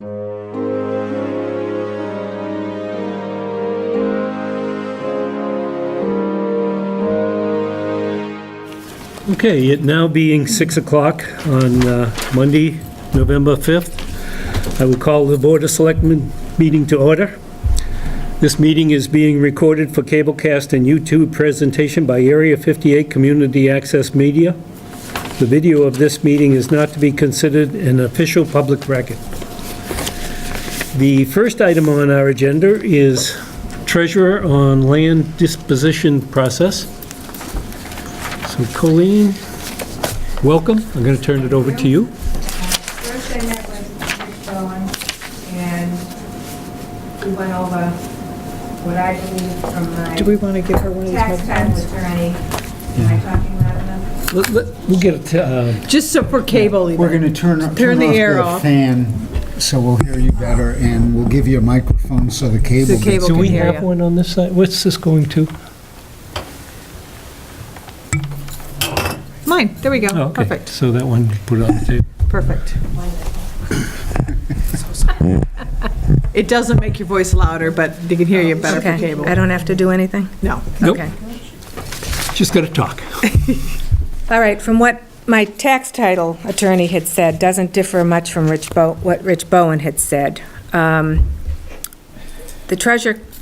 Okay, it now being 6 o'clock on Monday, November 5th, I will call the Board of Selectmen meeting to order. This meeting is being recorded for cablecast and YouTube presentation by Area 58 Community Access Media. The video of this meeting is not to be considered an official public record. The first item on our agenda is treasurer on land disposition process. So Colleen, welcome. I'm going to turn it over to you. First I met with Rich Bowen, and we went over what I believe from my Do we want to give her one of these tax title microphones? attorney. Am I talking loud enough? We'll get it to, Just so for cable even. We're going to turn off Turn the air the off. fan so we'll hear you better, and we'll give you a microphone so the cable The gets... cable do we can hear have you. one on this side? What's this going to? Mine, there we go. Oh, okay. Perfect, So that one, put it on the table. perfect. It doesn't make your voice louder, but they can hear you better for Okay, cable. I don't have to do anything? No. Nope. Okay. Just got to talk. All right, from what my tax title attorney had said, doesn't differ much from what Rich Bowen had said. The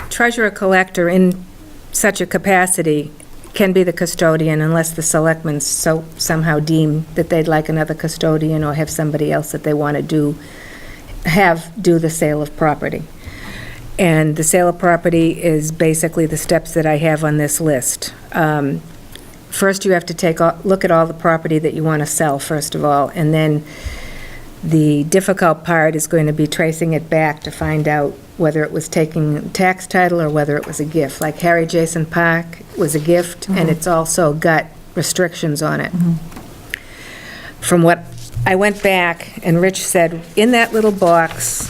treasurer collector in such a capacity can be the custodian unless the selectmen somehow deem that they'd like another custodian or have somebody else that they want to do the sale of property. And the sale of property is basically the steps that I have on this list. First, you have to look at all the property that you want to sell, first of all, and then the difficult part is going to be tracing it back to find out whether it was taking tax title or whether it was a gift. Like Harry Jason Park was a gift, and it's also got restrictions on it. From what I went back, and Rich said, in that little box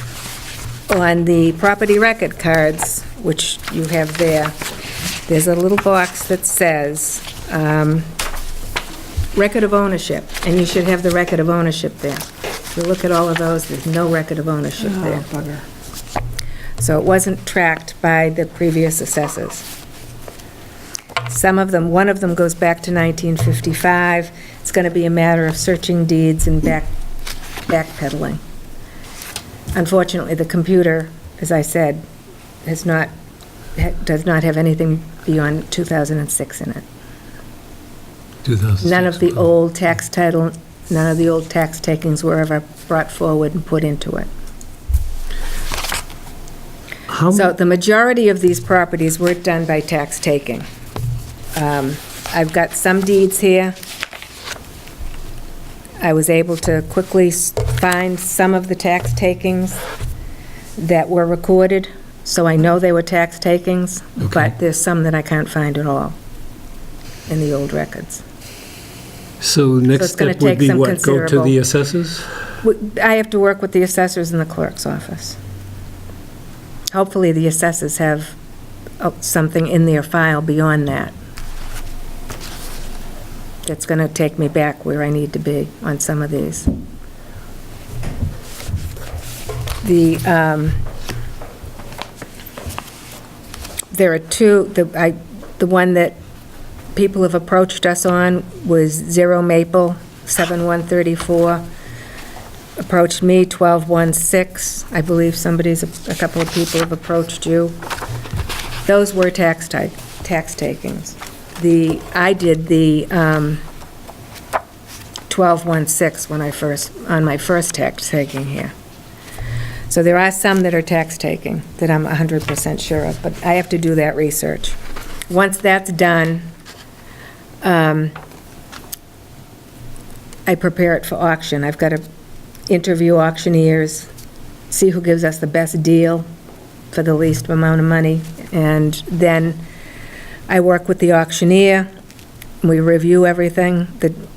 on the property record cards, which you have there, there's a little box that says record of ownership, and you should have the record of ownership there. If you look at all of those, there's no record of ownership Oh, there. bugger. So it wasn't tracked by the previous assessors. One of them goes back to 1955. It's going to be a matter of searching deeds and backpedaling. Unfortunately, the computer, as I said, does not have anything beyond 2006 in it. 2006. None of the old tax title, none of the old tax takings were ever brought forward and put into it. So the majority of these properties were done by tax taking. I've got some deeds here. I was able to quickly find some of the tax takings that were recorded, so I know they were tax takings, Okay. but there's some that I can't find at all in the old records. So next it's gonna step would take be some what? Go to considerable- the assessors? I have to work with the assessors in the clerk's office. Hopefully, the assessors have something in their file beyond that. That's going to take me back where I need to be on some of these. There are two, the one that people have approached us on was 0 Maple, 7134. Approached me, 1216. I believe a couple of people have approached you. Those were tax takings. I did the 1216 on my first tax taking here. So there are some that are tax taking that I'm 100% sure of, but I have to do that research. Once that's done, I prepare it for auction. I've got to interview auctioneers, see who gives us the best deal for the least amount of money, and then I work with the auctioneer. We review everything,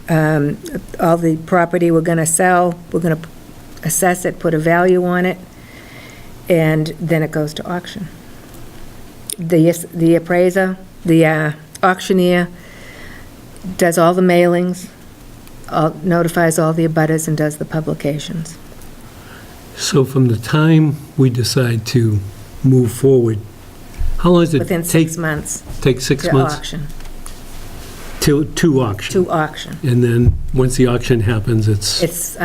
all the property we're going to sell, we're going to assess it, put a value on it, and then it goes to auction. The appraiser, the auctioneer does all the mailings, notifies all the abutters, and does the publications. So from the time we decide to move forward, how long does it Within take? 6 months Take 6 to months? auction, To auction? to auction. And then, once the auction happens, it's It's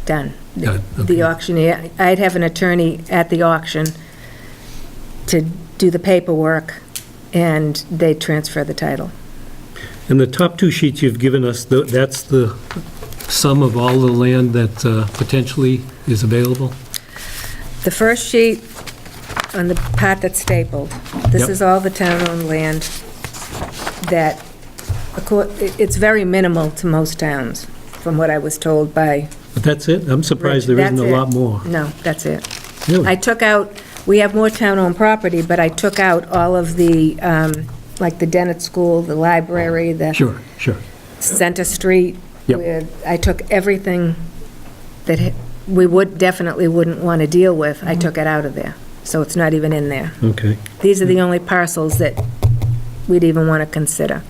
done. done? The Okay. auctioneer, I'd have an attorney at the auction to do the paperwork, and they transfer the title. And the top 2 sheets you've given us, that's the sum of all the land that potentially is available? The first sheet, on the part that's stapled, this Yep. is all the town-owned land that, it's very minimal to most towns, from what I was told by But that's it? I'm surprised there isn't a That's it. lot more. No, that's it. Really? I took out, we have more town-owned property, but I took out all of the, like the Dennett School, the library, the Sure, sure. Center Street. Yep. where I took everything that we definitely wouldn't want to deal with, I took it out of there. So it's not even in there. Okay. These are the only parcels that we'd even want to consider.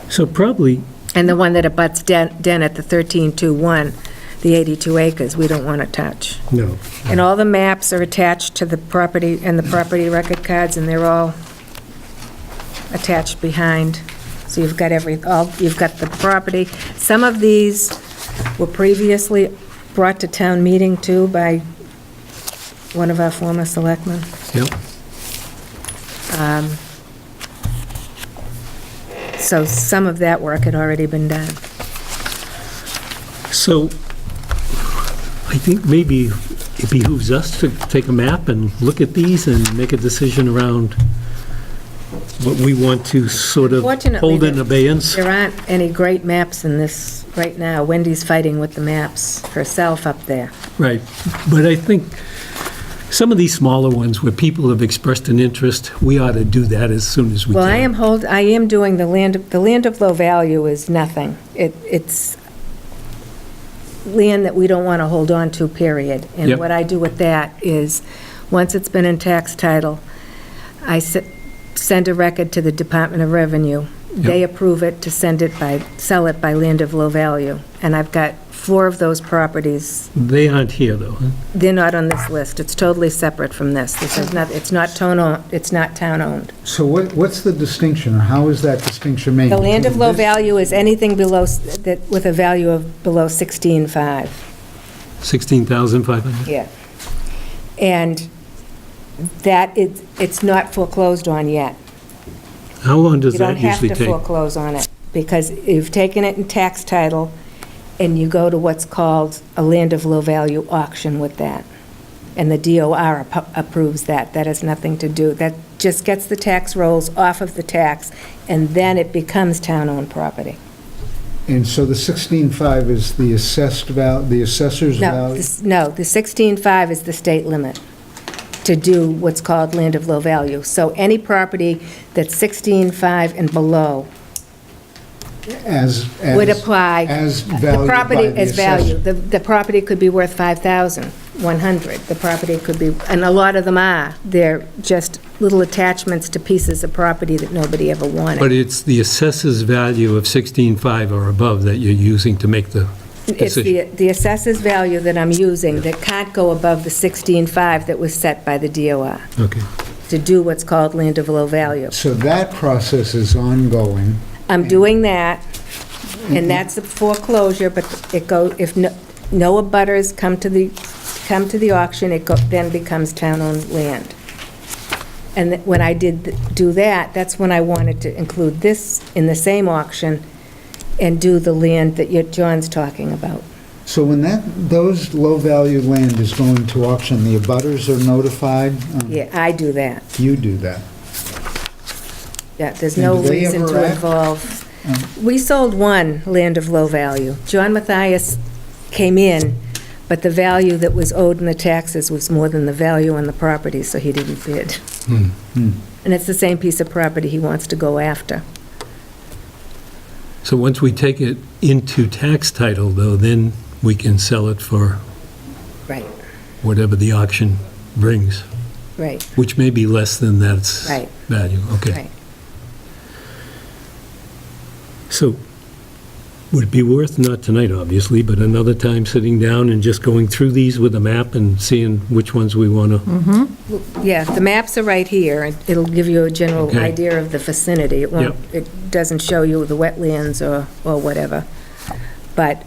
So probably, And the one that abuts Dennett, the 1321, the 82 acres, we don't want to touch. no. And all the maps are attached to the property, and the property record cards, and they're all attached behind. So you've got you've got the property. Some of these were previously brought to town meeting too by one of our former selectmen. Yep. So some of that work had already been done. So I think maybe it behooves us to take a map and look at these and make a decision around what we want to sort of Fortunately, hold in abeyance. There aren't any great maps in this right now. Wendy's fighting with the maps herself up there. Right. But I think some of these smaller ones where people have expressed an interest, we ought to do that as soon as we can. Well, I am doing the land of low value is nothing. It's land that we don't want to hold on to, period. And Yep. what I do with that is, once it's been in tax title, I send a record to the Department of Revenue. They approve it to sell it by land of low value. And I've got 4 of those properties. They aren't here, though, huh? They're not on this list. It's totally separate from this. This is not, it's not town-owned. So what's the distinction, or how is that distinction made? The land of low Between this- value is anything below, that with a value of below 16.5. 16,500? Yeah. And it's not foreclosed on yet. How long does You that don't have usually to take? foreclose on it, because you've taken it in tax title, and you go to what's called a land of low value auction with that. And the DOR approves that. That has nothing to do, that just gets the tax rolls off of the tax, and then it becomes town-owned property. And so the 16.5 is the assessed the assessor's value? No, the 16.5 is the state limit to do what's called land of low value. So any property that's 16.5 and below would apply. As The valued property by the is value. assessor. The property could be worth 5,100. The property could be, and a lot of them are. They're just little attachments to pieces of property that nobody ever But wanted. it's the assessor's value of 16.5 or above that you're using to make the It's decision. the assessor's value that I'm using that can't go above the 16.5 that was set by the DOR Okay. to do what's called land of low value. So that process is ongoing. I'm doing that, and that's a foreclosure, but if no abutters come to the auction, then becomes town-owned land. And when I do that, that's when I wanted to include this in the same auction and do the land that John's talking about. So when those low-value land is going to auction, the abutters are notified? Yeah, I do that. You do that? Yeah, there's And no do they reason ever to act? involve. We sold one land of low value. John Mathias came in, but the value that was owed in the taxes was more than the value on the property, so he didn't bid. And it's the same piece of property he wants to go after. So once we take it into tax title, though, then we can sell it for Right, whatever the auction brings, right, which may be less than that's Right. value. Okay. right. So Would it be worth, not tonight, obviously, but another time sitting down and just going through these with a map and seeing which ones we want to? Yeah, the maps are right here, and it'll give you a general Okay. idea of the vicinity. It won't, Yep. it doesn't show you the wetlands or whatever. But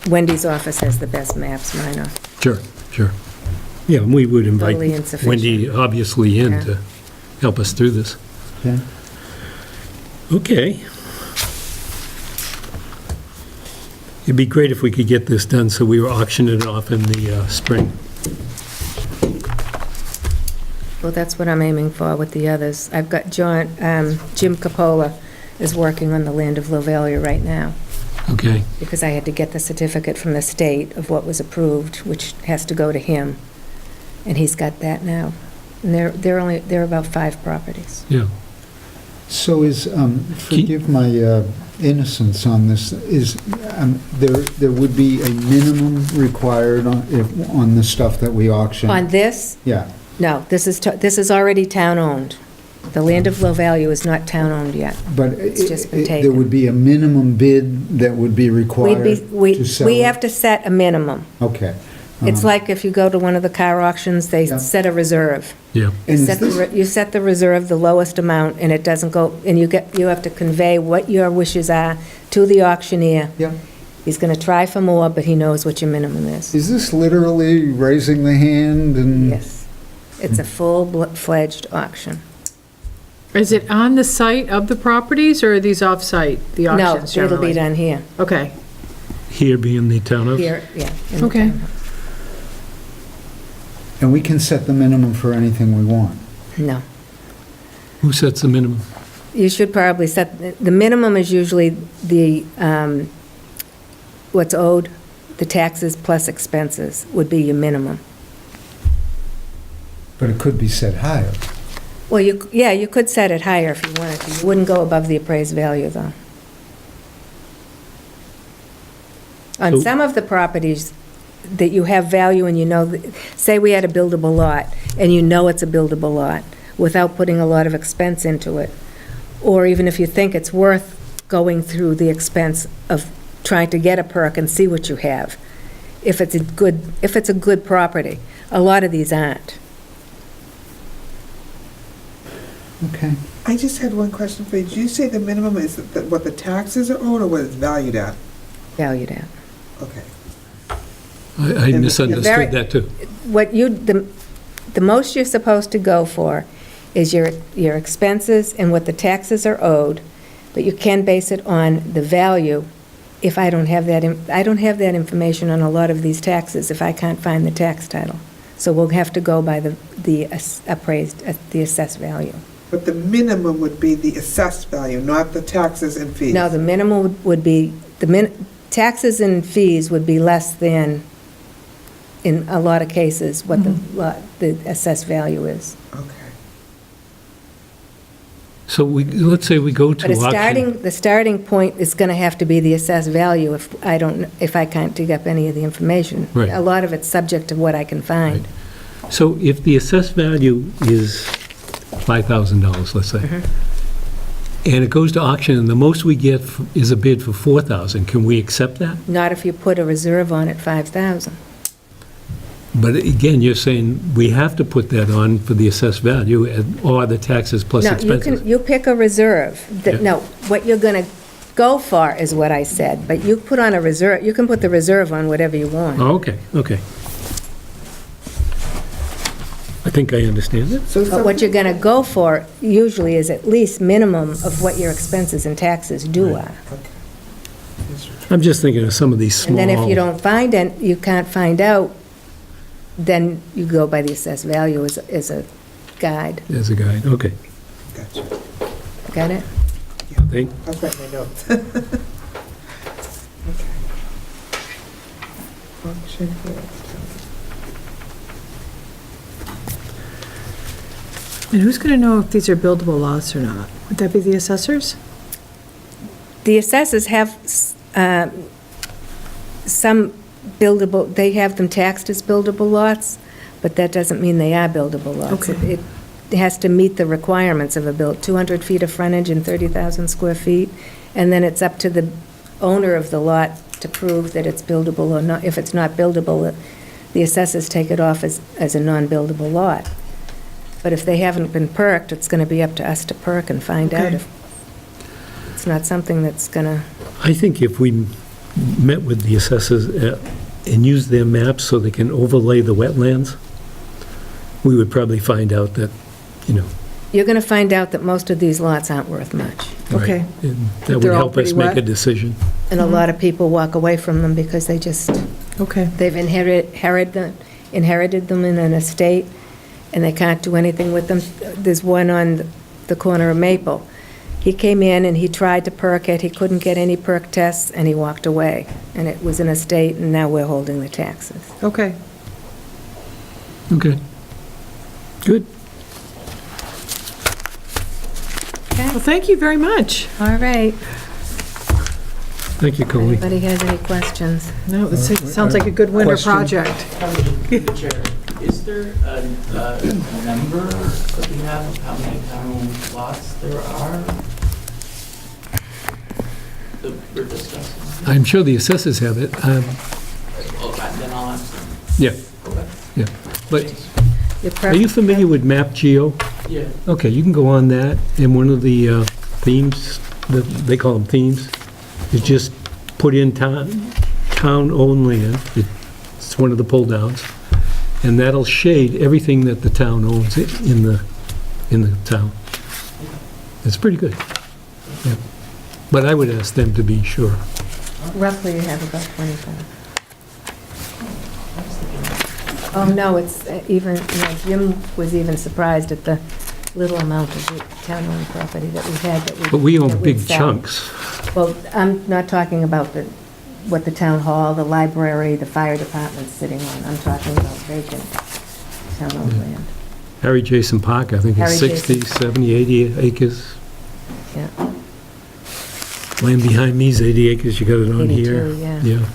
Wendy's office has the best maps, mine are. Sure, sure. Yeah, and we would invite Totally insufficient. Wendy, obviously, in Yeah. to help us through this. Okay. Okay. It'd be great if we could get this done so we were auctioning it off in the spring. Well, that's what I'm aiming for with the others. I've got Jim Capola is working on the land of Lovalia right now, Okay, because I had to get the certificate from the state of what was approved, which has to go to him, and he's got that now. And they're about 5 properties. yeah. So forgive my innocence on this, there would be a minimum required on the stuff that we auction? On this, Yeah, no, this is already town-owned. The land of Lovalia is not town-owned yet. but It's just been there taken. would be a minimum bid that would be required to sell We it? have to set a minimum. Okay. It's like if you go to one of the car auctions, they Yeah. set a reserve. Yeah, You And is set the this- re- you set the reserve, the lowest amount, and it doesn't go, and you have to convey what your wishes are to the auctioneer. Yeah. He's going to try for more, but he knows what your minimum is. Is this literally raising the hand and? Yes. It's a full-fledged auction. Is it on the site of the properties, or are these off-site, the No, auctions it'll generally? be done here. Okay, here being the town of? Here, yeah. in the Okay. town. And we can set the minimum for anything we want? No. Who sets the minimum? You should probably set, the minimum is usually the, what's owed, the taxes plus expenses would be your minimum. But it could be set higher. Well, you could set it higher if you wanted to. You wouldn't go above the appraised value, though. On So- some of the properties that you have value and you know, say we had a buildable lot, and you know it's a buildable lot, without putting a lot of expense into it, or even if you think it's worth going through the expense of trying to get a perk and see what you have, if it's a good property. A lot of these aren't. Okay. I just had one question for you. Did you say the minimum is what the taxes are owed or what it's valued at? Valued at. Okay. I And the- misunderstood that, too. What the most you're supposed to go for is your expenses and what the taxes are owed, but you can base it on the value. If I don't have that, I don't have that information on a lot of these taxes if I can't find the tax title. So we'll have to go by the assessed value. But the minimum would be the assessed value, not the taxes and fees? No, the minimum would be, taxes and fees would be less than, in a lot of cases, what the assessed value is. Okay. So let's say we go to But auction. the starting point is going to have to be the assessed value if I can't dig up any of the information. Right. A lot of it's subject to what I can find. So if the assessed value is $5,000, let's say, and it goes to auction, and the most we get is a bid for $4,000, can we accept that? Not if you put a reserve on at 5,000. But again, you're saying we have to put that on for the assessed value or the taxes plus No, expenses. you pick a reserve. Yeah. No, what you're going to go for is what I said, but you put on a reserve, you can put the reserve on whatever you want. Oh, okay, okay. I think I understand it. So But what you're going to go for usually is at least minimum of what your expenses and taxes due Right. are. I'm just thinking of some of these small... And then if you don't find it, you can't find out, then you go by the assessed value as a guide. As a guide, okay. Gotcha. Got it? Thank- I've got my notes. Okay. Auction here. and who's going to know if these are buildable lots or not? Would that be the assessors? The assessors have some buildable, they have them taxed as buildable lots, but that doesn't mean they are buildable lots. Okay. It has to meet the requirements of 200 feet of frontage and 30,000 square feet, and then it's up to the owner of the lot to prove that it's buildable or not. If it's not buildable, the assessors take it off as a non-buildable lot. But if they haven't been perked, it's going to be up to us to perk and find out Okay. if it's not something that's going to, I think if we met with the assessors and used their maps so they can overlay the wetlands, we would probably find out that, you're going to find out that most of these lots aren't worth much. Okay. and that would They're all help us pretty make a wet? decision. And a lot of people walk away from them because they just, Okay. they've inherited them in an estate, and they can't do anything with them. There's one on the corner of Maple. He came in and he tried to perk it, he couldn't get any perk tests, and he walked away. And it was an estate, and now we're holding the taxes. Okay. Okay. Good. Well, thank you very much. All right. Thank you, Colleen. Anybody has any questions? No, this sounds like a good winter Question. project. Mr. Chair, is there a number that we have of how many town lots there are that we're discussing? I'm sure the assessors have it. Then I'll ask them. Yeah, Okay. yeah. But Your are you pref- familiar with Map Geo? Yeah. Okay, you can go on that, and one of the themes, they call them themes, is just put in town-owned land. It's one of the pull-downs, and that'll shade everything that the town owns in the town. It's pretty good. Yeah. But I would ask them to be sure. Roughly, you have about 25. Oh, no, it's even, Jim was even surprised at the little amount of town-owned property that we had that we... But we that own we'd big sell. chunks. Well, I'm not talking about what the town hall, the library, the fire department's sitting on. I'm talking about vacant town-owned land. Harry Jason Park, I think, Harry is 60, Jason. 70, 80 acres. Yeah, Land behind me is 80 acres, you got it on here. 82, yeah. Yeah.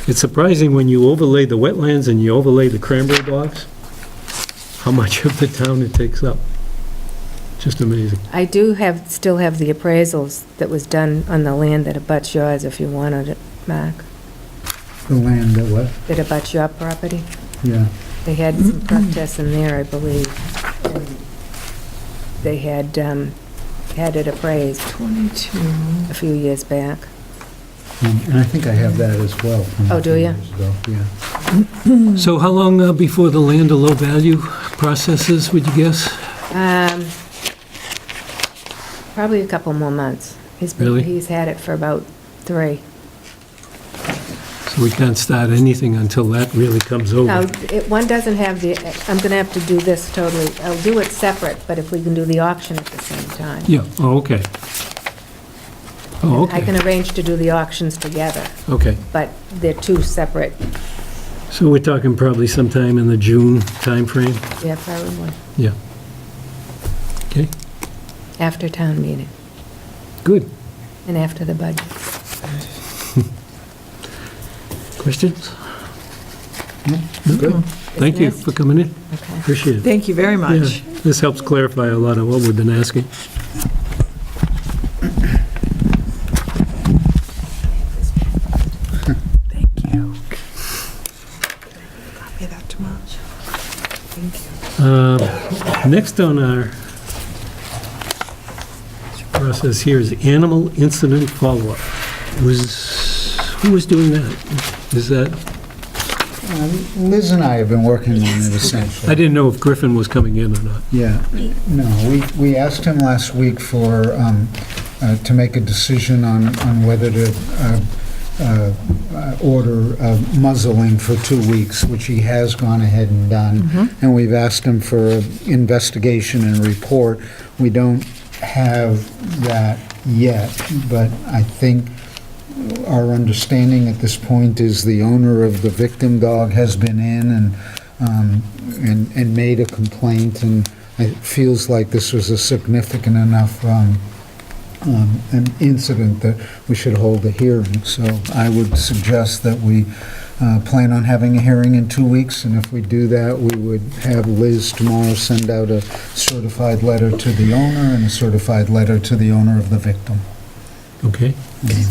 It's surprising when you overlay the wetlands and you overlay the cranberry bogs, how much of the town it takes up. Just amazing. I do still have the appraisals that was done on the land that abuts yours, if you wanted it, Mark, The land that what? that abuts your property. Yeah. They had some perk tests in there, I believe. And they had it appraised 22. a few years back. And I think I have that as well. from Oh, a do few ya? years ago, Yeah. So how long before the land or low value processes, would you guess? Probably a couple more months. Really? He's had it for about 3. So we can't start anything until that really comes Now, over. one doesn't have I'm going to have to do this totally, I'll do it separate, but if we can do the auction at the same time. Yeah, oh, okay. Oh, I can okay, arrange to do the auctions together, okay. but they're two separate, So we're talking probably sometime in the June timeframe? yeah, probably, Yeah. Okay, after town meeting good. and after the budget. Questions? Yeah, Good. Thank you Dismissed. for coming in. Okay. Appreciate it. Thank you very much. Yeah, this helps clarify a lot of what we've been asking. Thank you. Copy that tomorrow. Thank you. Next on our process here is animal incident follow-up. Who was doing that? Is that, Liz and I have been working on it essentially. I didn't know if Griffin was coming in or not. Yeah, no, we asked him last week to make a decision on whether to order muzzling for 2 weeks, which he has gone ahead and done. And we've asked him for an investigation and report. We don't have that yet, but I think our understanding at this point is the owner of the victim dog has been in and made a complaint, and it feels like this was a significant enough an incident that we should hold a hearing. So I would suggest that we plan on having a hearing in 2 weeks, and if we do that, we would have Liz tomorrow send out a certified letter to the owner and a certified letter to the owner of the victim. Okay,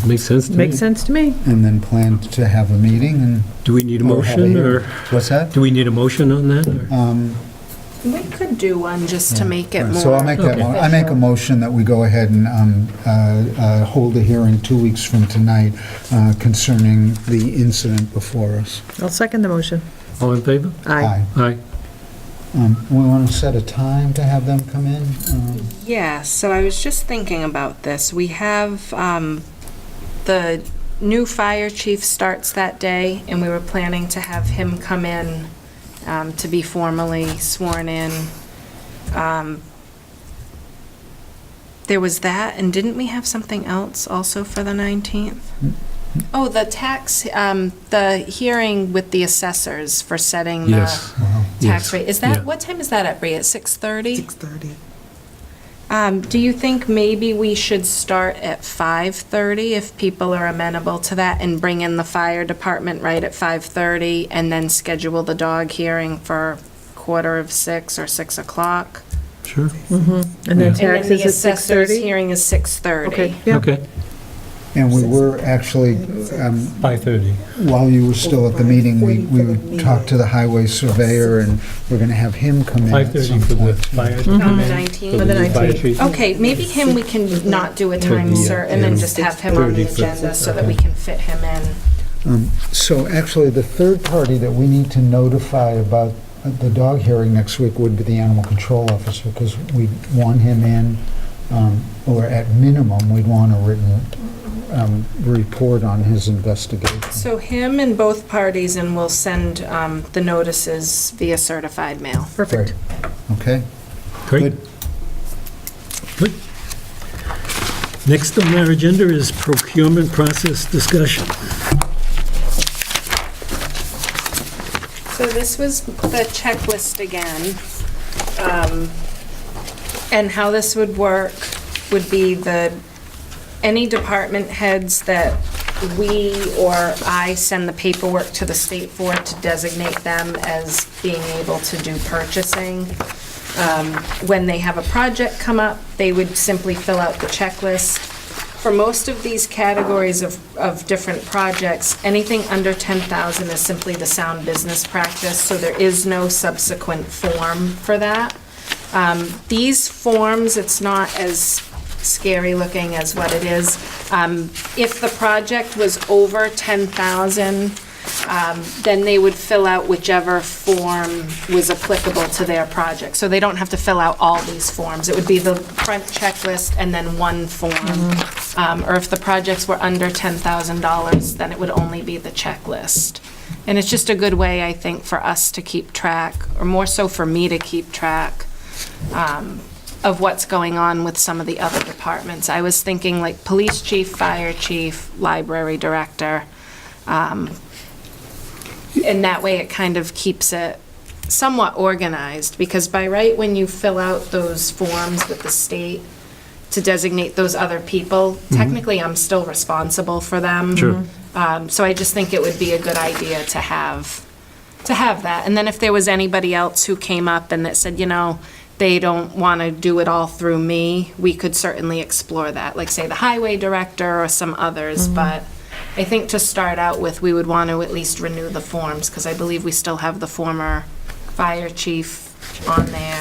makes sense to me. Makes sense to me. And then plan to have a meeting and... Do we need a or have motion, hearing. or What's that? do we need a motion on that? or- We could do one just to make it Right, more. So I'll make that, I make a official. motion that we go ahead and hold a hearing 2 weeks from tonight concerning the incident before us. I'll second the motion. All in favor? Aye. Aye. We want to set a time to have them come in? Yeah, so I was just thinking about this. We have, the new fire chief starts that day, and we were planning to have him come in to be formally sworn in. There was that, and didn't we have something else also for the 19th? Oh, the tax, the hearing with the assessors for setting the Yes. Wow. tax Yes, rate. Is yeah. that, what time is that at, Bree? At 6:30? 6:30. Do you think maybe we should start at 5:30 if people are amenable to that, and bring in the fire department right at 5:30, and then schedule the dog hearing for 5:45 or 6 o'clock? Sure. And then And then taxes the at assessor's 6:30? hearing is 6:30. Okay, yeah. Okay, And we were actually, 5:30. while you were still at the meeting, we talked to the highway surveyor, and we're going to have him come in at 5:30 some for the point. fire. On the For 19th? the new fire 19th. chief. Okay, maybe him, we can not do a time the, certain and just have him on the 6:30 for- agenda so that we can fit him in. So actually, the third party that we need to notify about the dog hearing next week would be the animal control officer, because we want him in, or at minimum, we'd want a written report on his investigation. So him and both parties, and we'll send the notices via certified mail. Perfect. Okay? Great. Good. Next on our agenda is procurement process discussion. So this was the checklist again. And how this would work would be any department heads that we or I send the paperwork to the state for to designate them as being able to do purchasing. When they have a project come up, they would simply fill out the checklist. For most of these categories of different projects, anything under 10,000 is simply the sound business practice, so there is no subsequent form for that. These forms, it's not as scary looking as what it is. If the project was over 10,000, then they would fill out whichever form was applicable to their project. So they don't have to fill out all these forms. It would be the front checklist and then one form. Or if the projects were under $10,000, then it would only be the checklist. And it's just a good way, I think, for us to keep track, or more so for me to keep track, of what's going on with some of the other departments. I was thinking like police chief, fire chief, library director. And that way it kind of keeps it somewhat organized, because by right, when you fill out those forms with the state to designate those other people, technically I'm still responsible for them. Sure. So I just think it would be a good idea to have that. And then if there was anybody else who came up and that said, they don't want to do it all through me, we could certainly explore that, like say the highway director or some others. But I think to start out with, we would want to at least renew the forms, because I believe we still have the former fire chief on there,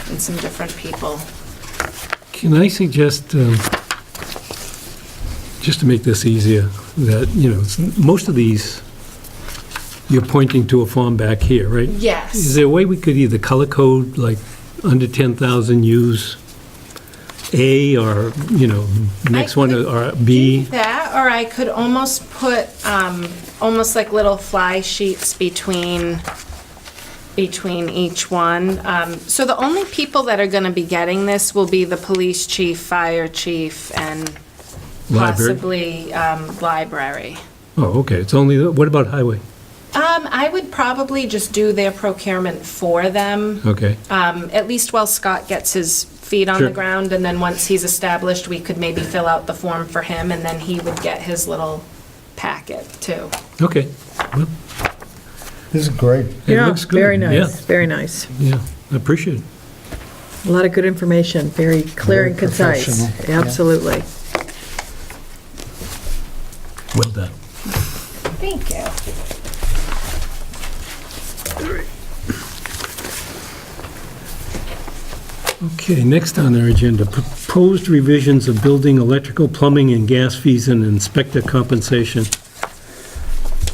and some different people. Can I suggest, just to make this easier, that, most of these, you're pointing to a form back here, right? Is Yes. there a way we could either color code, like, under 10,000, use A, or, next one, or B? That, or I could almost put, almost like little fly sheets between each one. So the only people that are gonna be getting this will be the police chief, fire chief, and Library? possibly, library. Oh, okay, it's only, what about highway? I would probably just do their procurement for them, Okay, at least while Scott gets his feet on Sure. the ground, and then once he's established, we could maybe fill out the form for him, and then he would get his little packet, too. Okay. Well, This is great. it Yeah, looks good. very nice, Yeah, very nice. yeah, I appreciate it. A lot of good information, very clear Very and concise. professional, yeah. Absolutely. Well done. Thank you. Okay, next on our agenda, proposed revisions of building, electrical, plumbing, and gas fees and inspector compensation.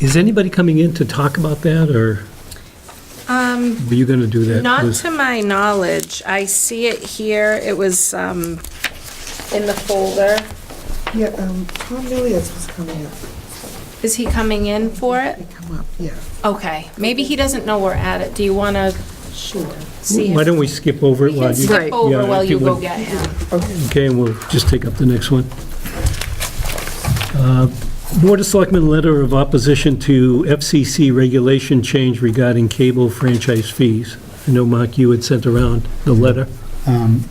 Is anybody coming in to talk about that, or were you going to do that? Not Was- to my knowledge. I see it here. It was in the folder. Yeah, Tom Millius was coming up. Is he coming in for it? They come up, yeah. Okay, maybe he doesn't know we're at it. Do you want to Sure. see? Why don't we skip over it We while can you... skip Right. over Yeah, while if you you go would. get him. Okay, and we'll just take up the next one. Board of Selectmen letter of opposition to FCC regulation change regarding cable franchise fees. I know, Mark, you had sent around the letter.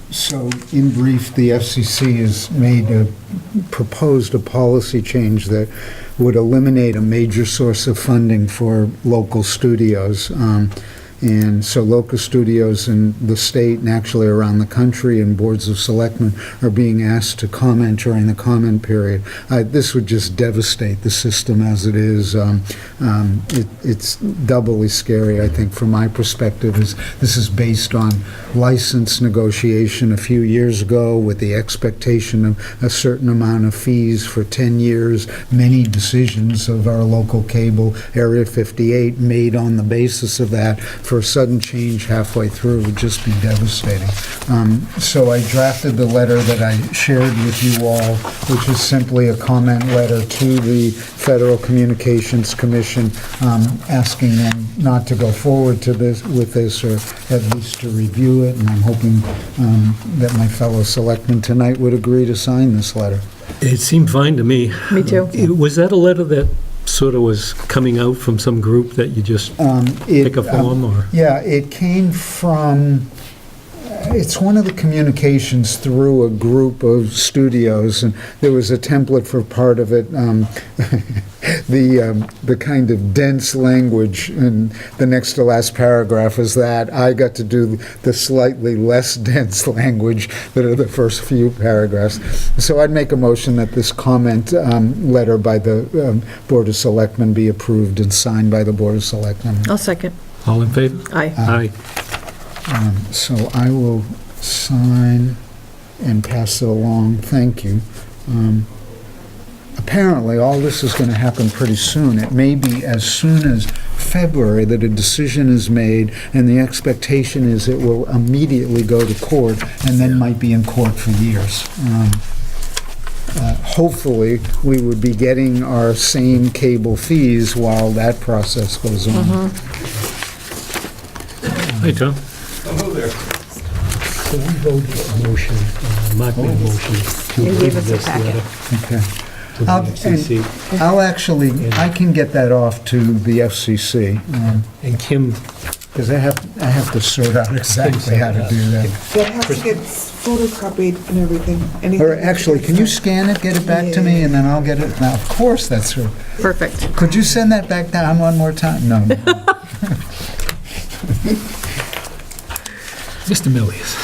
So in brief, the FCC has proposed a policy change that would eliminate a major source of funding for local studios. And so local studios in the state and actually around the country and boards of selectmen are being asked to comment during the comment period. This would just devastate the system as it is. It's doubly scary, I think, from my perspective. This is based on license negotiation a few years ago with the expectation of a certain amount of fees for 10 years. Many decisions of our local cable, Area 58, made on the basis of that. For a sudden change halfway through would just be devastating. So I drafted the letter that I shared with you all, which is simply a comment letter to the Federal Communications Commission, asking them not to go forward to this, with this, or at least to review it, and I'm hoping that my fellow selectmen tonight would agree to sign this letter. It seemed fine to me. Me too. Was that a letter that sort of was coming out from some group that you just pick a form, or? Yeah, it came from, it's one of the communications through a group of studios, and there was a template for part of it. The kind of dense language in the next to last paragraph is that. I got to do the slightly less dense language that are the first few paragraphs. So I'd make a motion that this comment letter by the Board of Selectmen be approved and signed by the Board of Selectmen. I'll second. All in favor? Aye. Aye. So I will sign and pass it along. Thank you. Apparently, all this is going to happen pretty soon. It may be as soon as February that a decision is made, and the expectation is it will immediately go to court, and then might be in court for years. Hopefully, we would be getting our same cable fees while that process goes on. Hi, Tom. Hello there. So we voted a motion, Mark made a motion to And gave approve us a this packet. letter Okay. to the I'll- FCC. I can get that off to the FCC, And Kim, because I have to sort out exactly how to do that. That has to get photocopied and everything. Anything Or actually, can you scan it, get it back to me, and then I'll get it? Now, of course, that's true. Perfect. Could you send that back down one more time? No. Mr. Millius.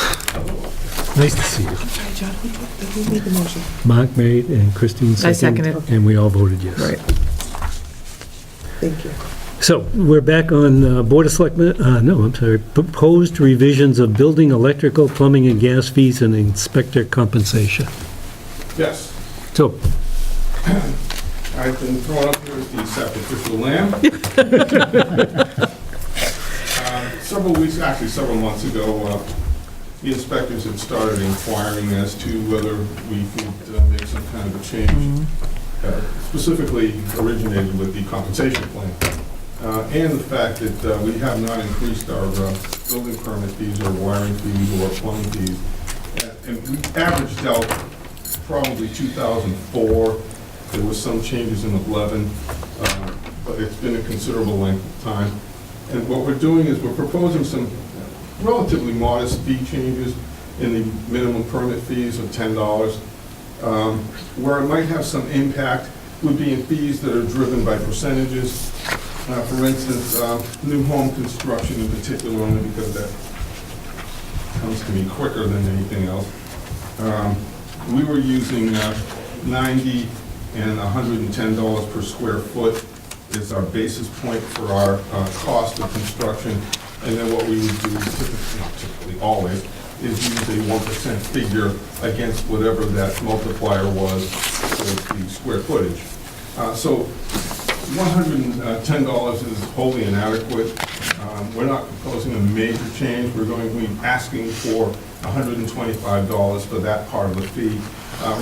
Nice to see you. Sorry, John, who made the motion? Mark made and Christine seconded. I seconded. And we all voted yes. Right. Thank you. So we're back on Board of Selectmen, proposed revisions of building, electrical, plumbing, and gas fees and inspector compensation. Yes, So, I've been thrown up here as the sacrificial lamb. Several weeks, actually several months ago, the inspectors had started inquiring as to whether we could make some kind of a change, specifically originated with the compensation plan. And the fact that we have not increased our building permit fees or wiring fees or plumbing fees. And we averaged out probably 2004. There was some changes in 11, but it's been a considerable length of time. And what we're doing is we're proposing some relatively modest fee changes in the minimum permit fees of $10. Where it might have some impact would be in fees that are driven by percentages. For instance, new home construction in particular, only because that comes to me quicker than anything else. We were using $90 and $110 per square foot is our basis point for our cost of construction. And then what we would do, typically always, is use a 1% figure against whatever that multiplier was for the square footage. So $110 is wholly inadequate. We're not proposing a major change. We're going to be asking for $125 for that part of the fee,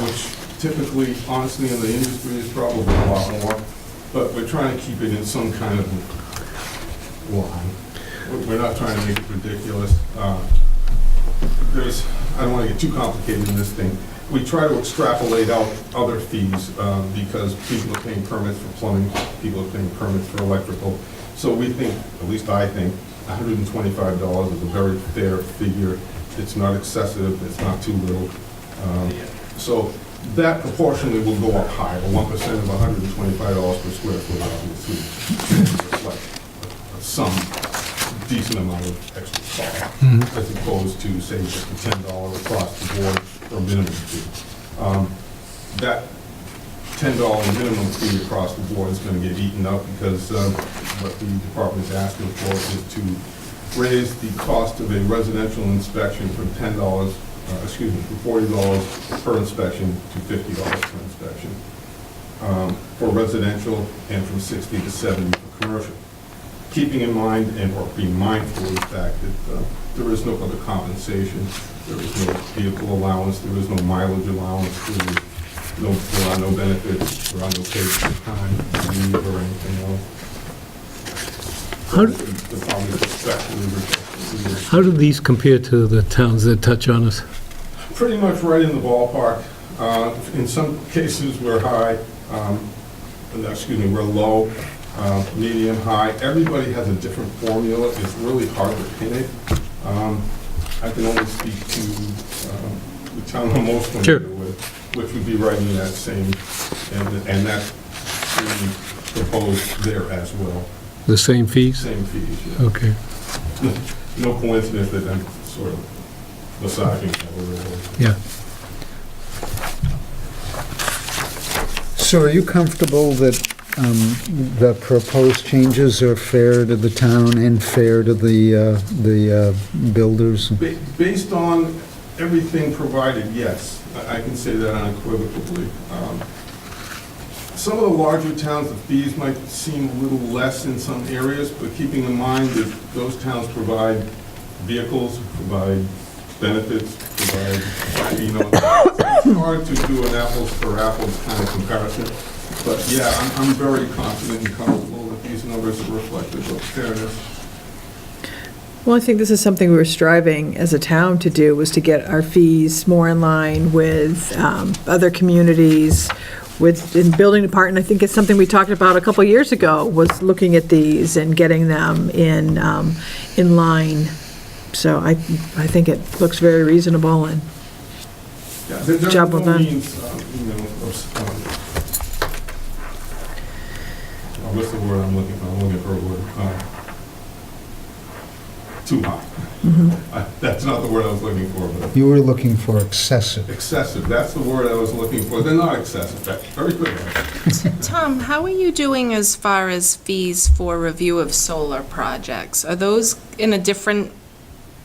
which typically, honestly, in the industry is probably a lot more, but we're trying to keep it in some kind of line. We're not trying to make it ridiculous. I don't want to get too complicated in this thing. We try to extrapolate out other fees because people are paying permits for plumbing, people are paying permits for electrical. So we think, at least I think, $125 is a very fair figure. It's not excessive, it's not too little. So that proportionally will go up higher. 1% of $125 per square foot obviously reflects some decent amount of extra cost, as opposed to, say, just a $10 across the board for a minimum fee. That $10 minimum fee across the board is going to get eaten up because what the department is asking for is to raise the cost of a residential inspection from from $40 per inspection to $50 per inspection for residential, and from $60 to $70 for commercial. Keeping in mind or being mindful of the fact that there is no other compensation, there is no vehicle allowance, there is no mileage allowance, there are no benefits, there are no paid sick time, leave, or anything else. How do these compare to the towns that touch on us? Pretty much right in the ballpark. In some cases, we're high, we're low, medium, high. Everybody has a different formula. It's really hard to pin it. I can only speak to the town I'm most familiar with, which would be right in that same, and that's really proposed there as well. The same fees? Same fees, yeah. Okay. No coincidence that I'm sort of massaging that a little. Yeah. So are you comfortable that the proposed changes are fair to the town and fair to the builders? Based on everything provided, yes. I can say that unequivocally. Some of the larger towns, the fees might seem a little less in some areas, but keeping in mind that those towns provide vehicles, provide benefits, provide, it's hard to do an apples for apples kind of comparison. But yeah, I'm very confident and comfortable that these numbers are reflective of fairness. Well, I think this is something we were striving as a town to do, was to get our fees more in line with other communities, in building department. I think it's something we talked about a couple of years ago, was looking at these and getting them in line. So I think it looks very reasonable and job well done. What's the word I'm looking for? I'm looking for a word. Too high. That's not the word I was looking for, but. You were looking for excessive. Excessive, that's the word I was looking for. They're not excessive, that's very good. Tom, how are you doing as far as fees for review of solar projects? Are those in a different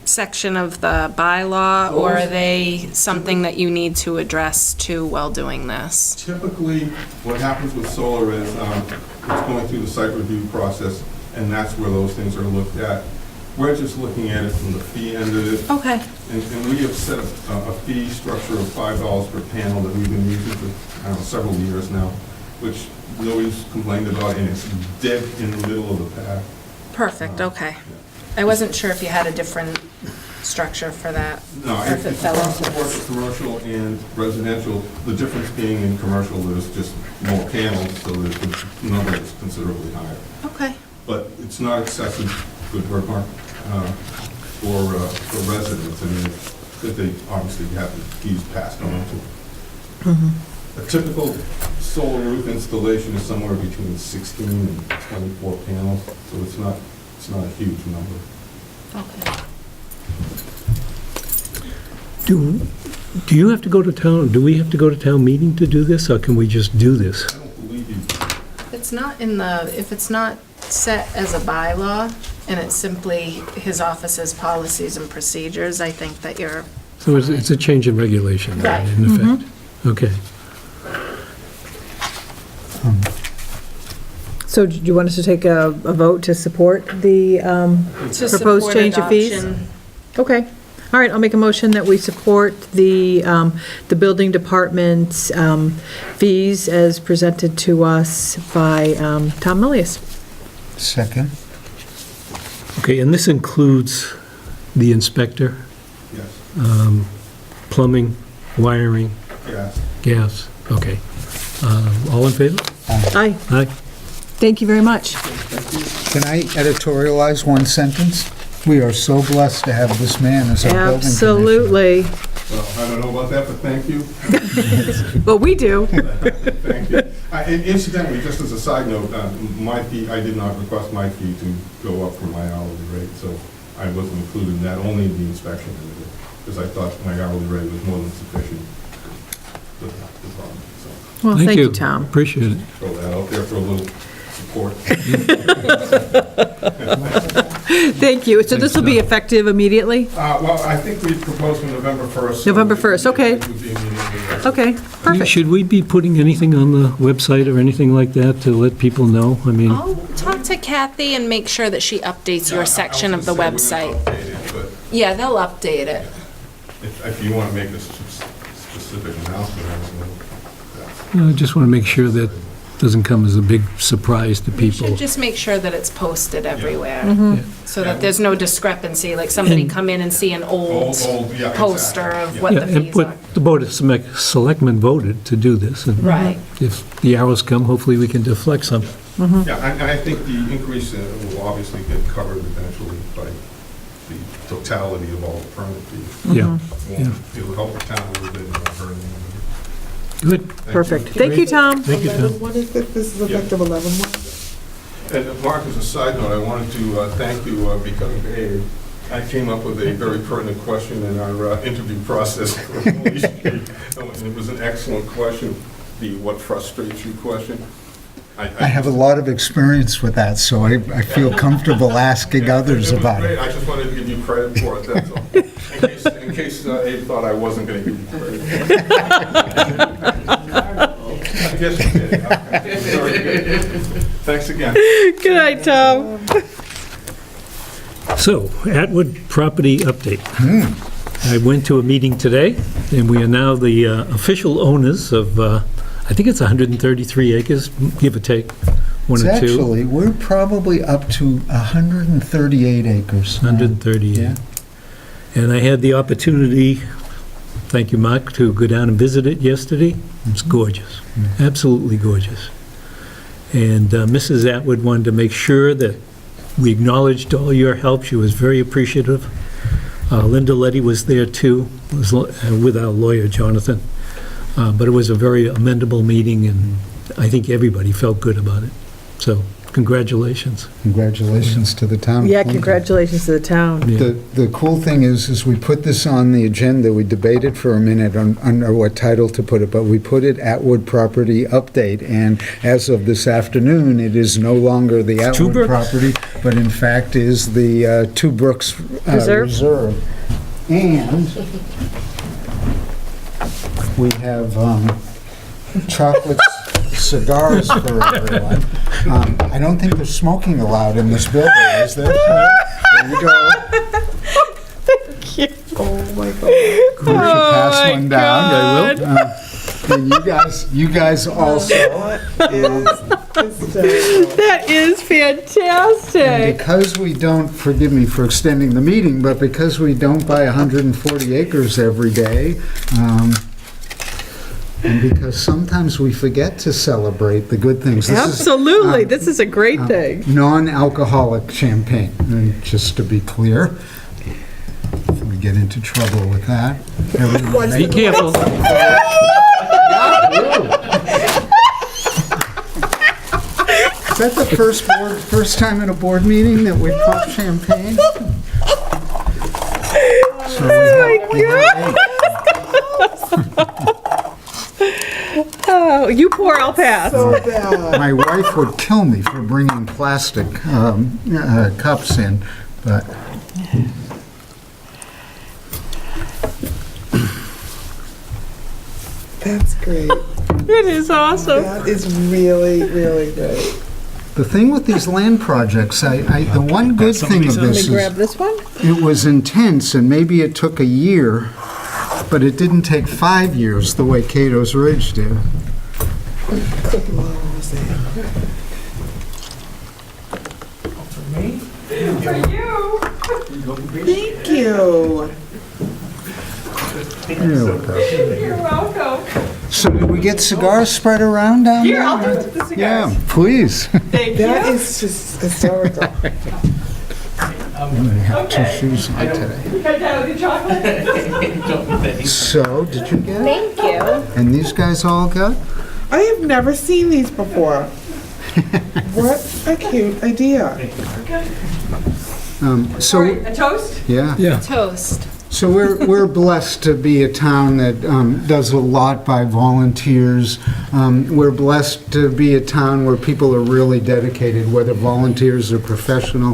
section of the bylaw, or are they something that you need to address too while doing this? Typically, what happens with solar is it's going through the site review process, and that's where those things are looked at. We're just looking at it from the fee end of it. Okay. And we have set a fee structure of $5 per panel that we've been using for, several years now, which nobody's complained about, and it's dead in the middle of the path. Perfect, okay. I wasn't sure if you had a different structure for that. No, or if it it's fell across into the board this. for commercial and residential. The difference being in commercial, there's just more panels, so that the number is considerably higher. Okay. But it's not excessive, good word, Mark, for residents. I mean, that they obviously have the fees passed on to them. A typical solar roof installation is somewhere between 16 and 24 panels, so it's not a huge number. Okay. Do you have to go to town, do we have to go to town meeting to do this, or can we just do this? I don't believe you. It's not in the, if it's not set as a bylaw, and it's simply his office's policies and procedures, I think that you're, So it's a change in regulation, then, Right. in effect? Okay. So do you want us to take a vote to support the to proposed support change of fees? adoption. Okay. All right, I'll make a motion that we support the building department's fees as presented to us by Tom Millius. Second? Okay, and this includes the inspector, Yes, plumbing, wiring, yes. gas, okay. All in favor? Aye, Aye. thank you very much. Can I editorialize one sentence? We are so blessed to have this man as our building commissioner. Absolutely. Well, I don't know about that, but thank you. Well, we do. Thank you. And incidentally, just as a side note, my fee, I did not request my fee to go up from my hourly rate, so I wasn't included in that, only in the inspection, because I thought my hourly rate was more than sufficient for the problem. So Well, thank you, Tom. Appreciate it. throw that out there for a little support. Thank you. So this will be effective immediately? Well, I think we proposed for November 1st. so November 1st, okay. It would be immediately. Okay, perfect. Should we be putting anything on the website or anything like that to let people know? I mean, I'll talk to Kathy and make sure that she updates your section of the website. Yeah, they'll update it. If you want to make a specific announcement, I don't know. I just want to make sure that doesn't come as a big surprise to You people. should just make sure that it's posted everywhere, Yeah. so that there's no discrepancy, like somebody come in and see an old Yeah, poster exactly. of what Yeah, the and fees are. but the Board of Selectmen voted to do this, and Right. if the hours come, hopefully we can deflect some. Yeah, and I think the increase will obviously get covered eventually by the totality of all the permit fees. Yeah, It'll help the town a little bit, not hurt anyone. good. Thank you. Perfect. Thank you, Tom. Thank you, Tom. 11, what is it? This is effective 11/1? And Mark, as a side note, I wanted to thank you because I came up with a very pertinent question in our interview process for Police Chief. And it was an excellent question, the what frustrates you question. I have a lot of experience with that, so I feel comfortable asking others about Great. it. I just wanted to give you credit for it, that's all. In case Abe thought I wasn't going to give you credit. I guess you did. Okay. Very good. Thanks again. Good night, Tom. So, Atwood property update. I went to a meeting today, and we are now the official owners of, I think it's 133 acres, give or take, one It's or two. actually, we're probably up to 138 acres. now. 138. Yeah. And I had the opportunity, thank you, Mark, to go down and visit it yesterday. It's gorgeous, absolutely gorgeous. And Mrs. Atwood wanted to make sure that we acknowledged all your help. She was very appreciative. Linda Letty was there too, with our lawyer, Jonathan. But it was a very amendable meeting, and I think everybody felt good about it. So, congratulations. Congratulations to the town. Yeah, congratulations to the town. Yeah. The cool thing is we put this on the agenda, we debated for a minute on what title to put it, but we put it Atwood Property Update, and as of this afternoon, it is no longer the Two Atwood Brooks? property, but in fact is the Two Brooks Reserve. And we have chocolate cigars for everyone. I don't think there's smoking allowed in this building, is there? There you go. Oh, my God. You should pass my one down. I will. And you guys also. That is And fantastic. because we don't, forgive me for extending the meeting, but because we don't buy 140 acres every day, and because sometimes we forget to celebrate the good things. This is, Absolutely, this is a great thing. non-alcoholic champagne, and just to be clear. Let me get into trouble with that. Be careful. Is that the first time in a board meeting that we pop champagne? Oh, you pour, I'll pass. So bad. My wife would kill me for bringing plastic cups in, but That's great. It is awesome. That is really, really great. the thing with these land projects, the one good thing of Let me this grab is this one. it was intense, and maybe it took a year, but it didn't take 5 years the way Cato's Ridge did. For me? Thank you. There we go. You're welcome. So did we get cigars spread around down there? Here, I'll do the cigars. Yeah, please. Thank That is just hysterical. I'm gonna have two shoes on today. You got down with your chocolate? So, did you get it? Thank you. And these guys all got? I have never seen these before. What a cute idea. So, A toast? yeah. Yeah. Toast. So we're blessed to be a town that does a lot by volunteers. We're blessed to be a town where people are really dedicated, whether volunteers or professional.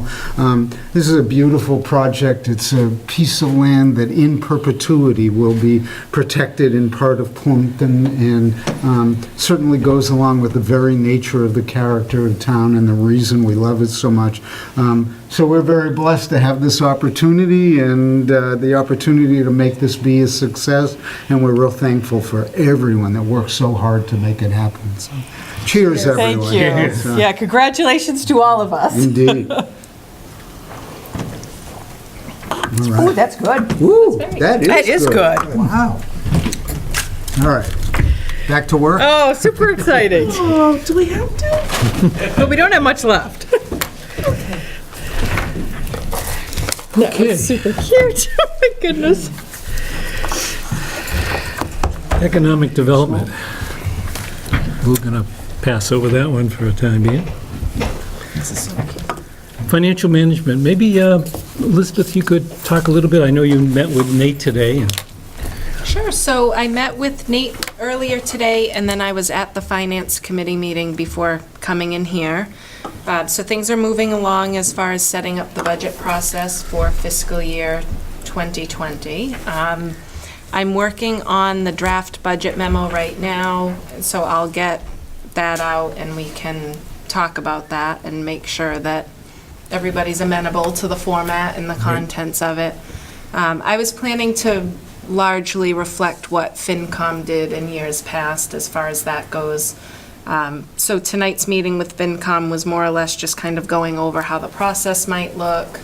This is a beautiful project. It's a piece of land that in perpetuity will be protected in part of Plympton, and certainly goes along with the very nature of the character of the town and the reason we love it so much. So we're very blessed to have this opportunity and the opportunity to make this be a success, and we're real thankful for everyone that works so hard to make it happen. So, cheers, everyone. Thank you. So, Yeah, congratulations to all of us. Indeed. All Ooh, right. that's good. Woo, that is good. Wow. All right, back to work. Oh, super exciting. Oh, do we have to? But we don't have much left. That was super cute. Oh, my goodness. Economic development. We're going to pass over that one for a time being. Financial management, maybe Elizabeth, you could talk a little bit. I know you met with Nate today. And Sure, so I met with Nate earlier today, and then I was at the Finance Committee meeting before coming in here. So things are moving along as far as setting up the budget process for fiscal year 2020. I'm working on the draft budget memo right now, so I'll get that out and we can talk about that and make sure that everybody's amenable to the format and the contents of it. I was planning to largely reflect what FinCom did in years past as far as that goes. So tonight's meeting with FinCom was more or less just kind of going over how the process might look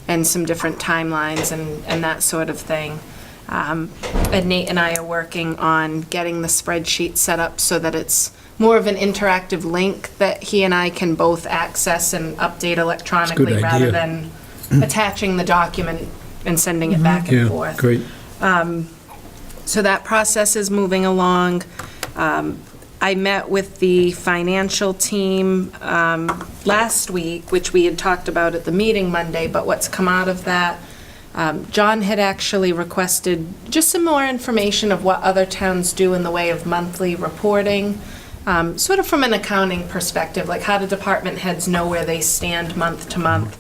and some different timelines and that sort of thing. And Nate and I are working on getting the spreadsheet set up so that it's more of an interactive link that he and I can both access and update electronically rather than attaching the document and sending it back and forth. great. So that process is moving along. I met with the financial team last week, which we had talked about at the meeting Monday, but what's come out of that, John had actually requested just some more information of what other towns do in the way of monthly reporting, sort of from an accounting perspective, like how do department heads know where they stand month to month.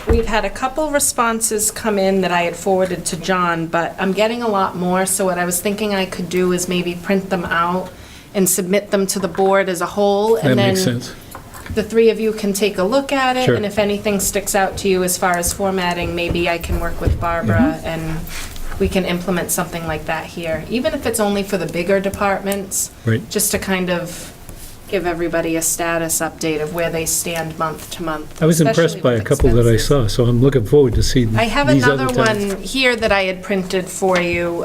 We've had a couple responses come in that I had forwarded to John, but I'm getting a lot more, so what I was thinking I could do is maybe print them out and submit them to the board as a whole, That and then makes sense. the three of you can take a look at it, Sure. and if anything sticks out to you as far as formatting, maybe I can work with Barbara and we can implement something like that here, even if it's only for the bigger departments. Right. Just to kind of give everybody a status update of where they stand month to month. I was impressed especially by a with couple that I expenses. saw, so I'm looking forward to see I have these other another towns. one here that I had printed for you,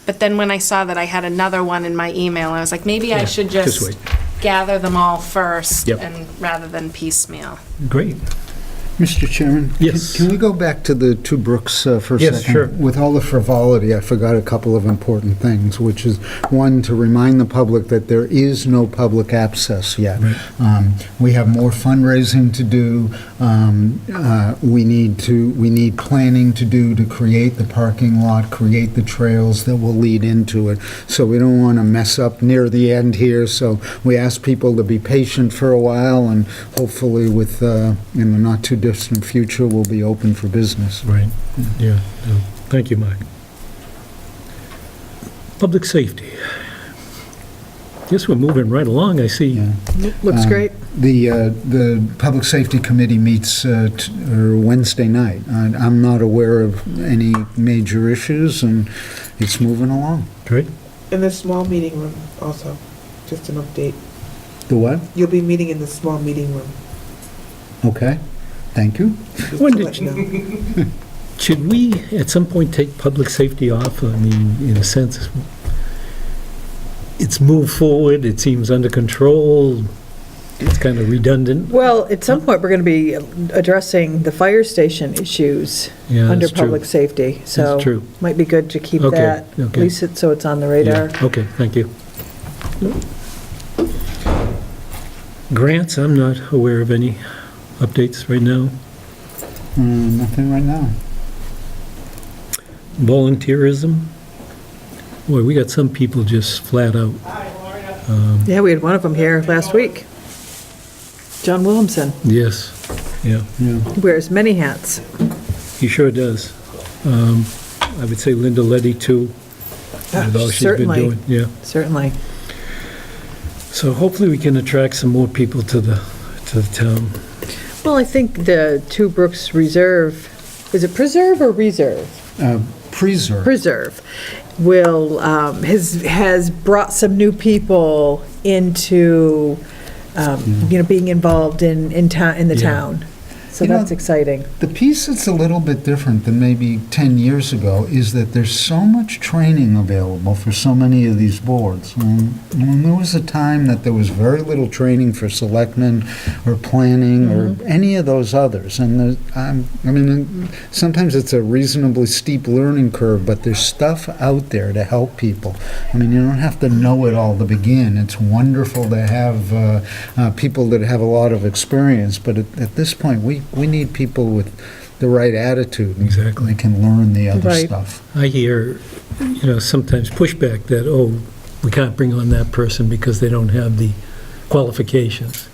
but then when I saw that I had another one in my email, I was like, maybe I Yeah, should just just wait. gather them all first Yep. and rather than piecemeal. Great. Mr. Chairman? Yes. Can we go back to the Two Brooks for a second? Yes, sure. With all the frivolity, I forgot a couple of important things, which is, one, to remind the public that there is no public access yet. We have more fundraising to do. We need planning to do to create the parking lot, create the trails that will lead into it. So we don't want to mess up near the end here, so we ask people to be patient for a while, and hopefully with, in the not-too-distant future, we'll be open for business. Right, yeah. No. Thank you, Mike. Public safety. Guess we're moving right along, I see. Yeah. Looks great. The Public Safety Committee meets Wednesday night. I'm not aware of any major issues, and it's moving along. Great. In the small meeting room also, just an update. The what? You'll be meeting in the small meeting room. Okay, thank you. just When to did let you know. Should we, at some point, take public safety off? I mean, in a sense, it's moved forward, it seems under control, it's kind of redundant. Well, at some point, we're going to be addressing the fire station issues Yeah, under that's true. public safety. So That's true. might be good to keep Okay, that, at okay. least so it's on the radar. Yeah, okay, thank you. Grants, I'm not aware of any updates right now. Nothing right now. Volunteerism? Boy, we got some people just flat out. Yeah, we had one of them here last week. John Williamson. Yes, yeah, Yeah. He wears many hats. he sure does. I would say Linda Letty, too, with all she's been Certainly. doing. Yeah, Certainly. so hopefully we can attract some more people to the town. Well, I think the Two Brooks Reserve, is it Preserve or Reserve? Preserve. Preserve will, has brought some new people into, being involved in the Yeah. town. So You know, that's exciting. The piece that's a little bit different than maybe 10 years ago is that there's so much training available for so many of these boards. There was a time that there was very little training for selectmen or planning or any of those others. And sometimes it's a reasonably steep learning curve, but there's stuff out there to help people. I mean, you don't have to know it all to begin. It's wonderful to have people that have a lot of experience, but at this point, we need people with the right attitude. and Exactly. They can learn the other Right. stuff. I hear, sometimes pushback that, we can't bring on that person because they don't have the qualifications.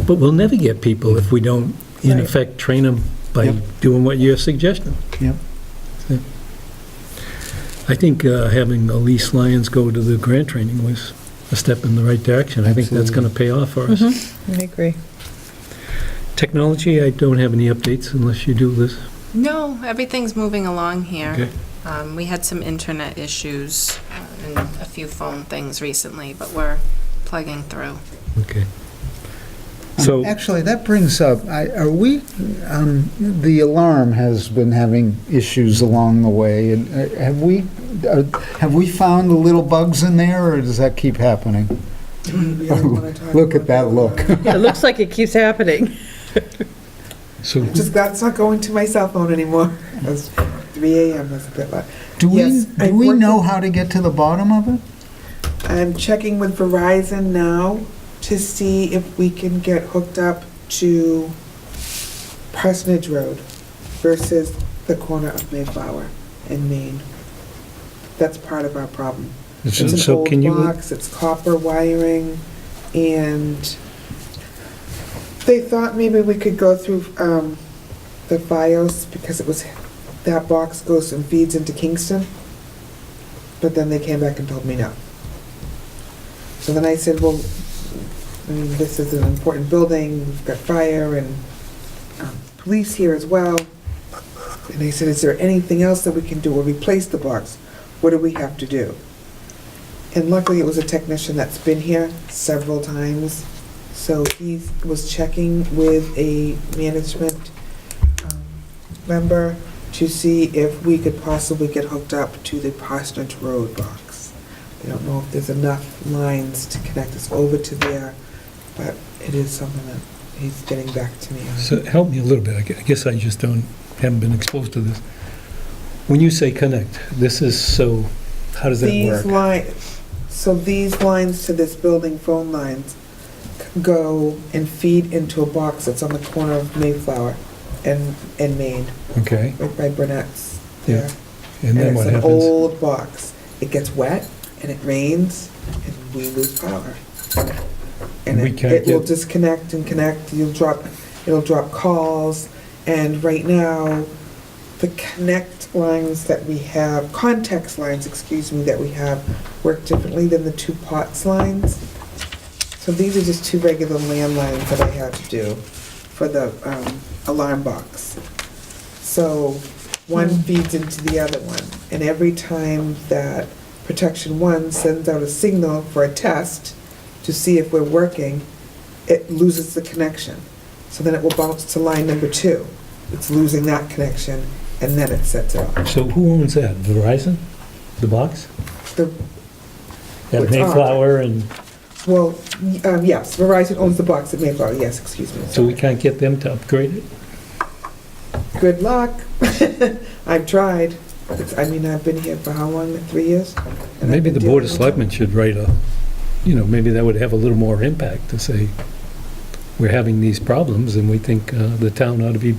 But we'll never get people if we don't, in Right. effect, train them by Yep. doing what you're suggesting. Yep. I think having Elise Lyons go to the grant training was a step in the right direction. I think that's going to pay off for us. I agree. Technology, I don't have any updates unless you do, Liz. No, everything's moving along here. Okay. We had some internet issues and a few phone things recently, but we're plugging through. Okay. So, Actually, that brings up, the alarm has been having issues along the way. And have we found the little bugs in there, or does that keep happening? We don't wanna talk Look at about that look. Yeah, it looks like it keeps happening. That's not going to my cell phone anymore. It's 3 a.m. That's a bit late. Do Yes, we I worked know with- how to get to the bottom of it? I'm checking with Verizon now to see if we can get hooked up to Parsonage Road versus the corner of Mayflower and Main. That's part of our problem. It's an so old can you, box, it's copper wiring, and they thought maybe we could go through the FiOS because that box goes and feeds into Kingston, but then they came back and told me no. So then I said, well, this is an important building, we've got fire and police here as well. And I said, is there anything else that we can do or replace the box? What do we have to do? And luckily, it was a technician that's been here several times. So he was checking with a management member to see if we could possibly get hooked up to the Parsonage Road box. I don't know if there's enough lines to connect us over to there, but it is something that he's getting back to me on. So help me a little bit. I guess I just haven't been exposed to this. When you say connect, this is so, how does that These work? so these lines to this building, phone lines, go and feed into a box that's on the corner of Mayflower and Main, Okay, right by Burnett's Yeah. there. and then what it's an happens? old box. It gets wet and it rains and we lose power. And We can't it will get- disconnect and connect. It'll drop calls. And right now, the connect lines that we have, context lines, excuse me, that we have work differently than the two POTS lines. So these are just two regular landlines that I had to do for the alarm box. So one feeds into the other one. And every time that Protection One sends out a signal for a test to see if we're working, it loses the connection. So then it will bounce to line number 2. It's losing that connection, and then it sets it off. So who owns that? Verizon? The box? The, At What's Mayflower and, well, yes, Verizon owns the box at Mayflower, yes, excuse me. so we can't get them to upgrade it? Good luck. I've tried. I've been here for how long, 3 years? And I've Maybe been the Board of dealing with Selectmen should write maybe that would have a little more impact to say, we're having these problems and we think the town ought to be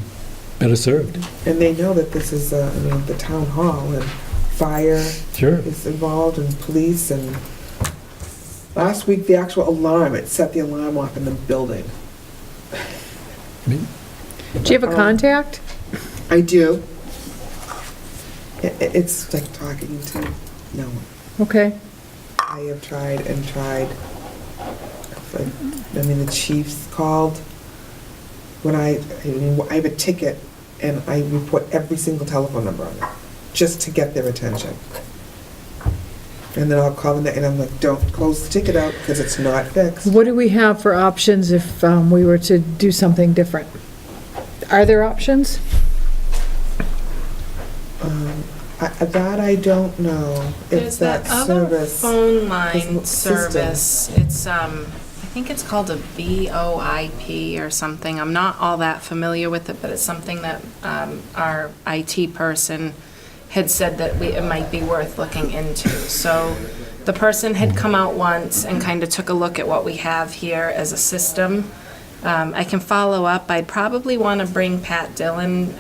better served. it. And they know that this is, the town hall, and fire Sure. is involved, and police, and last week, the actual alarm, it set the alarm off in the building. Do you have a contact? I do. It's like talking to no one. Okay. I have tried and tried. The chief's called. When I have a ticket and I report every single telephone number on it, just to get their attention. And then I'll call them and I'm like, don't close the ticket out because it's not fixed. What do we have for options if we were to do something different? Are there options? That I don't know. There's It's that that other service. phone line System. service. It's, I think it's called a VoIP or something. I'm not all that familiar with it, but it's something that our IT person had said that it might be worth looking into. So the person had come out once and kind of took a look at what we have here as a system. I can follow up. I'd probably want to bring Pat Dillon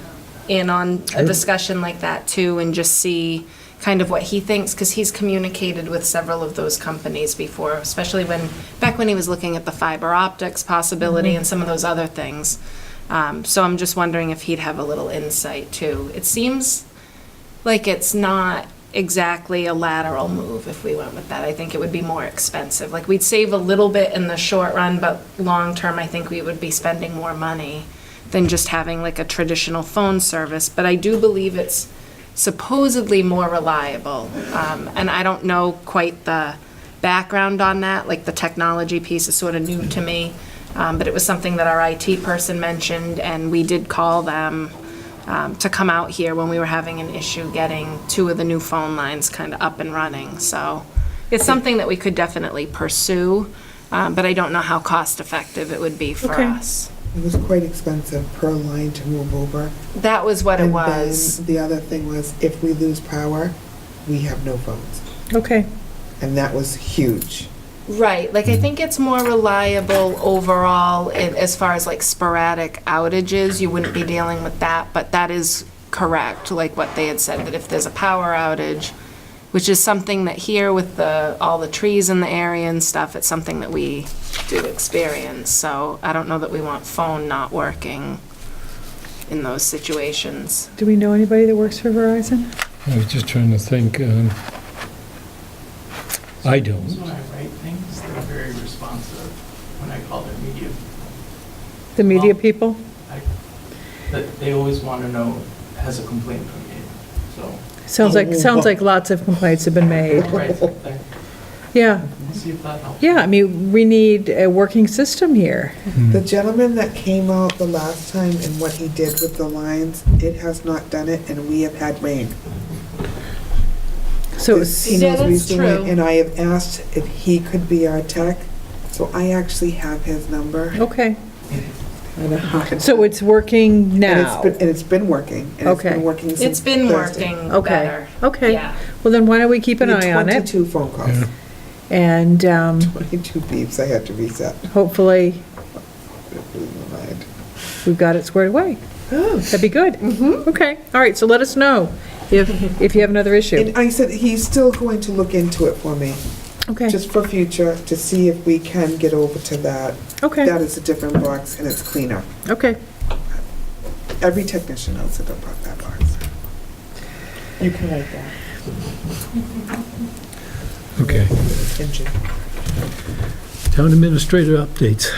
in on a discussion like that too, and just see kind of what he thinks, because he's communicated with several of those companies before, especially back when he was looking at the fiber optics possibility and some of those other things. So I'm just wondering if he'd have a little insight too. It seems like it's not exactly a lateral move if we went with that. I think it would be more expensive. Like, we'd save a little bit in the short run, but long term, I think we would be spending more money than just having like a traditional phone service. But I do believe it's supposedly more reliable. And I don't know quite the background on that, like the technology piece is sort of new to me. But it was something that our IT person mentioned, and we did call them to come out here when we were having an issue getting 2 of the new phone lines kind of up and running. So it's something that we could definitely pursue, but I don't know how cost-effective it would be for Okay. us. It was quite expensive per line to move over. That was what it And was. then the other thing was, if we lose power, we have no phones. Okay. And that was huge. Right, like I think it's more reliable overall as far as like sporadic outages. You wouldn't be dealing with that, but that is correct, like what they had said, that if there's a power outage, which is something that here with all the trees in the area and stuff, it's something that we do experience. So I don't know that we want phone not working in those situations. Do we know anybody that works for Verizon? I was just trying to think, I don't. When I write things, they're very responsive when I call their media. The media Well- people? That they always want to know, has a complaint from me, so. Sounds like lots of complaints have been made. Right, Yeah, we'll see if that helps. yeah, I mean, we need a working system here. The gentleman that came out the last time and what he did with the lines, it has not done it, and we have had rain. So He Yeah, knows what he's that's doing, true. and I have asked if he could be our tech, so I actually have his number. okay, I know. So it's working now? And it's been working. And it's Okay. been working since It's been Thursday. working Okay, better. okay. Yeah. Well, then why don't we keep an We had eye on it? 22 phone calls, And 22 beeps I had to reset. hopefully, It blew my mind. we've got it squared away. That'd be good. Okay, all right, so let us know if you have another issue. And I said, he's still going to look into it for me, Okay, just for future, to see if we can get over to that. okay, That is a different box and it's cleaner. okay. Every technician knows that that box. You can write that. Okay. Engine. Town administrator updates.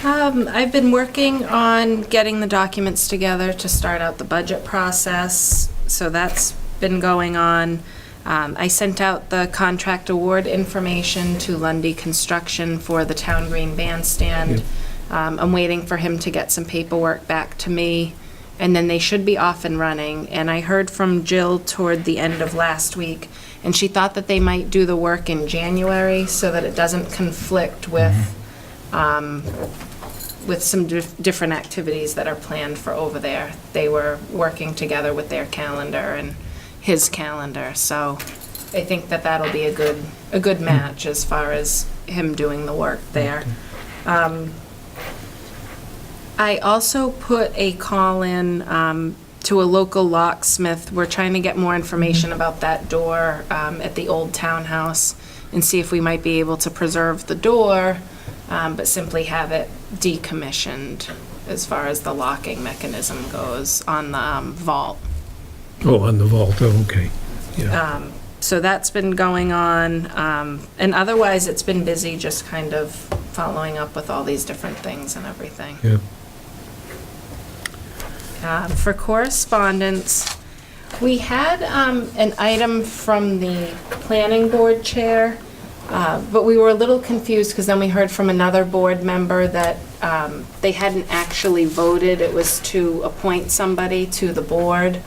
I've been working on getting the documents together to start out the budget process, so that's been going on. I sent out the contract award information to Lundy Construction for the Town Green Bandstand. I'm waiting for him to get some paperwork back to me, and then they should be off and running. And I heard from Jill toward the end of last week, and she thought that they might do the work in January so that it doesn't conflict with some different activities that are planned for over there. They were working together with their calendar and his calendar, so I think that that'll be a good match as far as him doing the work there. I also put a call in to a local locksmith. We're trying to get more information about that door at the old townhouse and see if we might be able to preserve the door, but simply have it decommissioned as far as the locking mechanism goes on the vault. Oh, on the vault, oh, okay. Yeah. So that's been going on, and otherwise it's been busy just kind of following up with all these different things and everything. Yeah. For correspondence, we had an item from the planning board chair, but we were a little confused because then we heard from another board member that they hadn't actually voted. It was to appoint somebody to the board.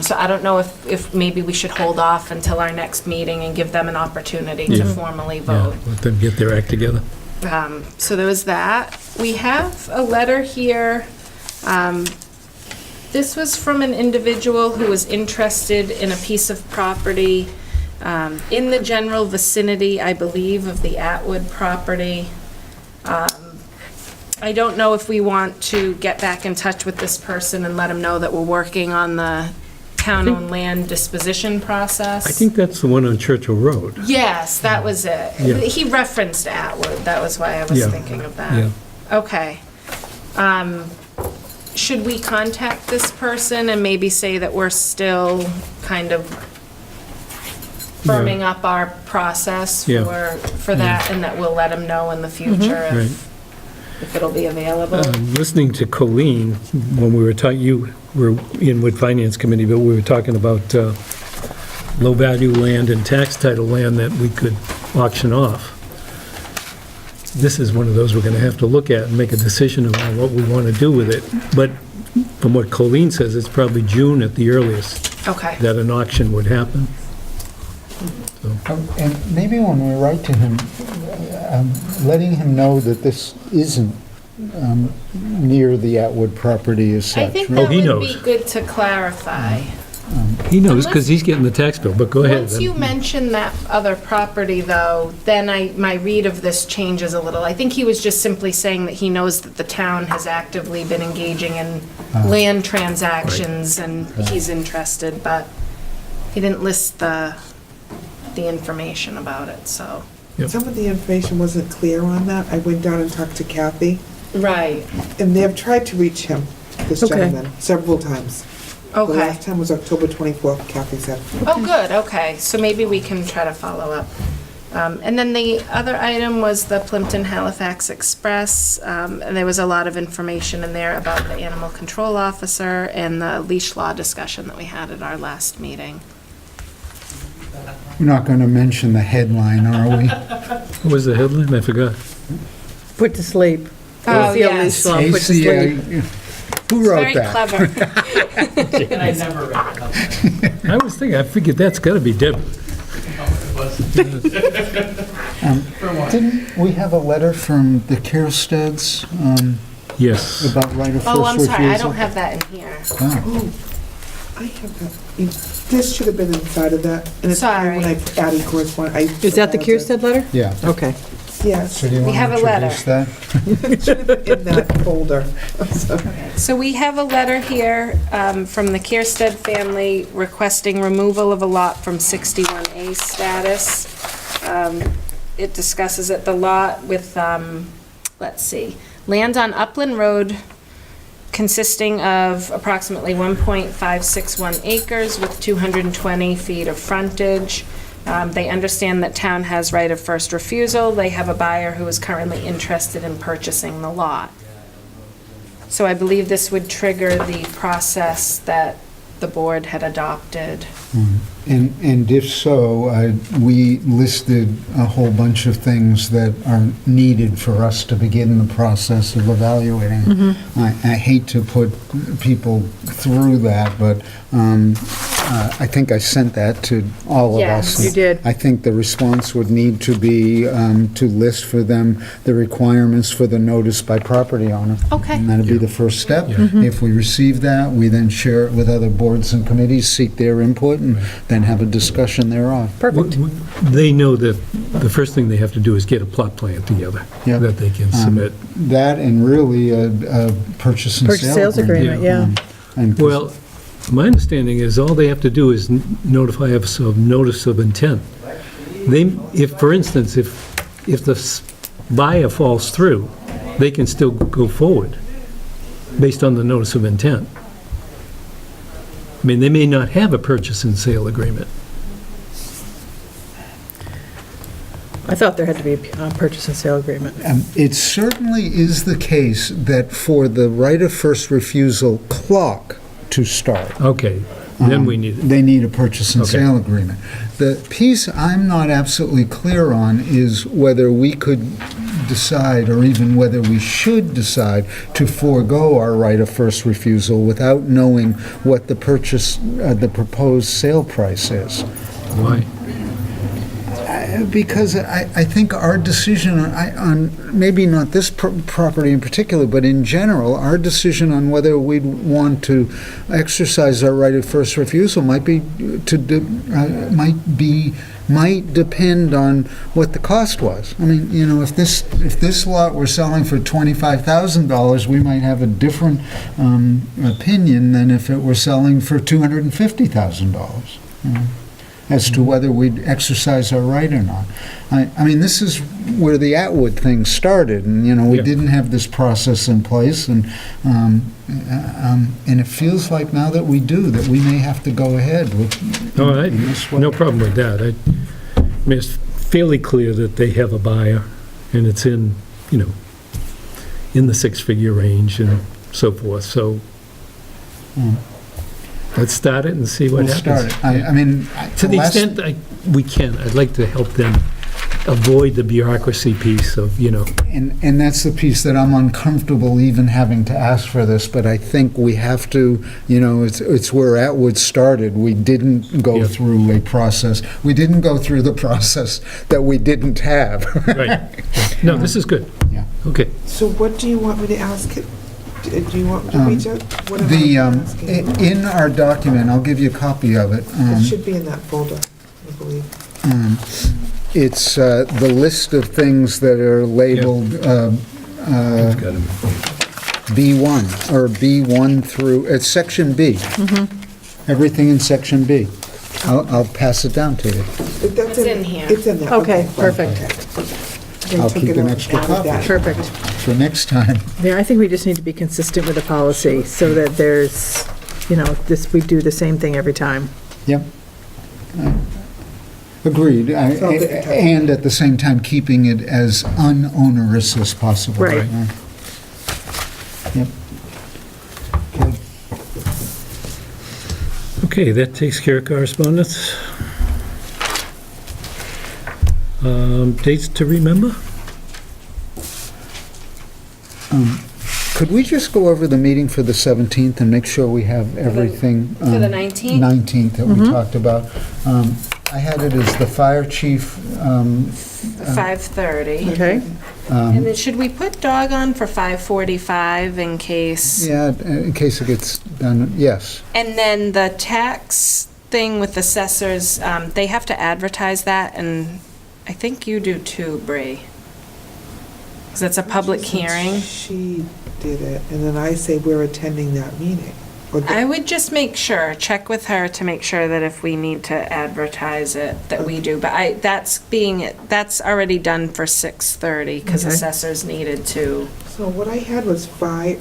So I don't know if maybe we should hold off until our next meeting and give them an opportunity to Yeah. formally Yeah, vote. let them get their act together. So there was that. We have a letter here. This was from an individual who was interested in a piece of property in the general vicinity, I believe, of the Atwood property. I don't know if we want to get back in touch with this person and let him know that we're working on the town-owned land disposition process. I think that's the one on Churchill Road. Yes, that was it. Yeah. He referenced Atwood, that was why I was Yeah. thinking of that. Yeah. Okay. Should we contact this person and maybe say that we're still kind of firming up our process Yeah. for that, and that we'll let him know in the future Right. if it'll be available? Listening to Colleen, when we were talking, you were in with Finance Committee, but we were talking about low-value land and tax title land that we could auction off. This is one of those we're going to have to look at and make a decision about what we want to do with it. But from what Colleen says, it's probably June at the earliest Okay. that an auction would happen. And maybe when we write to him, letting him know that this isn't near the Atwood property as such. I think Oh, that he would be knows. good to clarify. He knows, because he's getting the tax bill, but go ahead. Once you mention that other property, though, then my read of this changes a little. I think he was just simply saying that he knows that the town has actively been engaging in land transactions, and he's interested, but he didn't list the information about it, so. Yep. Some of the information wasn't clear on that. I went down and talked to Kathy, Right, and they have tried to reach him, this Okay. gentleman, several times. The okay. last time was October 24th, Kathy said. Oh, good, okay, so maybe we can try to follow up. And then the other item was the Plympton Halifax Express, and there was a lot of information in there about the animal control officer and the leash law discussion that we had at our last meeting. We're not going to mention the headline, are we? What was the headline? I forgot. Put to sleep. Oh, ACL yes. leash law, put to sleep. Who wrote Very that? clever. And I never read it. I was thinking, I figured that's got to be Debbie. It was Didn't we have a letter from the Kirsteds Yes. about right of first Oh, refusal? I'm sorry, I don't have that in here. Oh, I have that. This should have been inside of that. And it's fine when I added correspondence. Is that the Kirstead letter? yeah. Okay. Yes. So do you We want have to a letter. introduce that? It should have been in that folder. So- So we have a letter here from the Kierstead family requesting removal of a lot from 61A status. It discusses it, the lot with, let's see, land on Upland Road consisting of approximately 1.561 acres with 220 feet of frontage. They understand that town has right of first refusal. They have a buyer who is currently interested in purchasing the lot. So I believe this would trigger the process that the board had adopted. And if so, we listed a whole bunch of things that are needed for us to begin the process of evaluating. I hate to put people through that, but I think I sent that to all of Yes. us. You did. I think the response would need to be to list for them the requirements for the notice by property owner. Okay. And that'd be the first step. Yeah. If we receive that, we then share it with other boards and committees, seek their input, and then have a discussion thereof. Perfect. They know that the first thing they have to do is get a plot plan together Yep. that they can submit. That and really a purchase and Purchase sale sales agreement, yeah. And Well, my understanding is all they have to do is notify us of notice of intent. If, for instance, if the buyer falls through, they can still go forward based on the notice of intent. I mean, they may not have a purchase and sale agreement. I thought there had to be a purchase and sale agreement. It certainly is the case that for the right of first refusal clock to start, Okay, then we need it. they need a purchase and Okay. sale agreement. The piece I'm not absolutely clear on is whether we could decide, or even whether we should decide, to forego our right of first refusal without knowing what the proposed sale price is. Why? Because I think our decision on maybe not this property in particular, but in general, our decision on whether we'd want to exercise our right of first refusal might depend on what the cost was. I mean, you know, if this lot were selling for $25,000, we might have a different opinion than if it were selling for $250,000. As to whether we'd exercise our right or not. I mean, this is where the Atwood thing started, and, you know, we Yeah. didn't have this process in place, and it feels like now that we do, that we may have to go ahead with All right, in this way. no problem with that. I mean, it's fairly clear that they have a buyer, and it's in, you know, in the six-figure range and so forth, so let's start it and see what We'll happens. start it. I mean, To the last- extent we can, I'd like to help them avoid the bureaucracy piece of, you know, And that's the piece that I'm uncomfortable even having to ask for this, but I think we have to, you know, it's where Atwood started. We didn't go Yeah. through a process. We didn't go through the process that we didn't have. right. No, this is good. Yeah. Okay. So what do you want me to ask? Do you want me to reach out? What am The, I asking? in our document, I'll give you a copy of it. It should be in that folder, I believe. It's the list of things that are labeled I've got 'em. B1, or B1 through, it's Section B. Everything in Section B. I'll pass it down to you. That's in here. It's in there. Okay, perfect. They I'll took keep it an out, extra added copy. that. Perfect. For next time. Yeah, I think we just need to be consistent with the policy so that there's, you know, we do the same thing every time. Yep. Agreed. So I'll get in touch. And at the same time, keeping it as unonerous as possible. Right. Yep. Okay. Okay, that takes care of correspondence. Dates to remember? Could we just go over the meeting for the 17th and make sure we have everything? For the 19th? 19th that we talked about. I had it as the fire chief, 5:30. Okay, And then should we put dog on for 5:45 in case? yeah, in case it gets done, yes. And then the tax thing with assessors, they have to advertise that, and I think you do too, Bree. Because it's a public hearing. She did it, and then I say we're attending that meeting. Or the- I would just make sure, check with her to make sure that if we need to advertise it, that we do. But that's already done for 6:30, because Okay. assessors needed to. So what I had was fire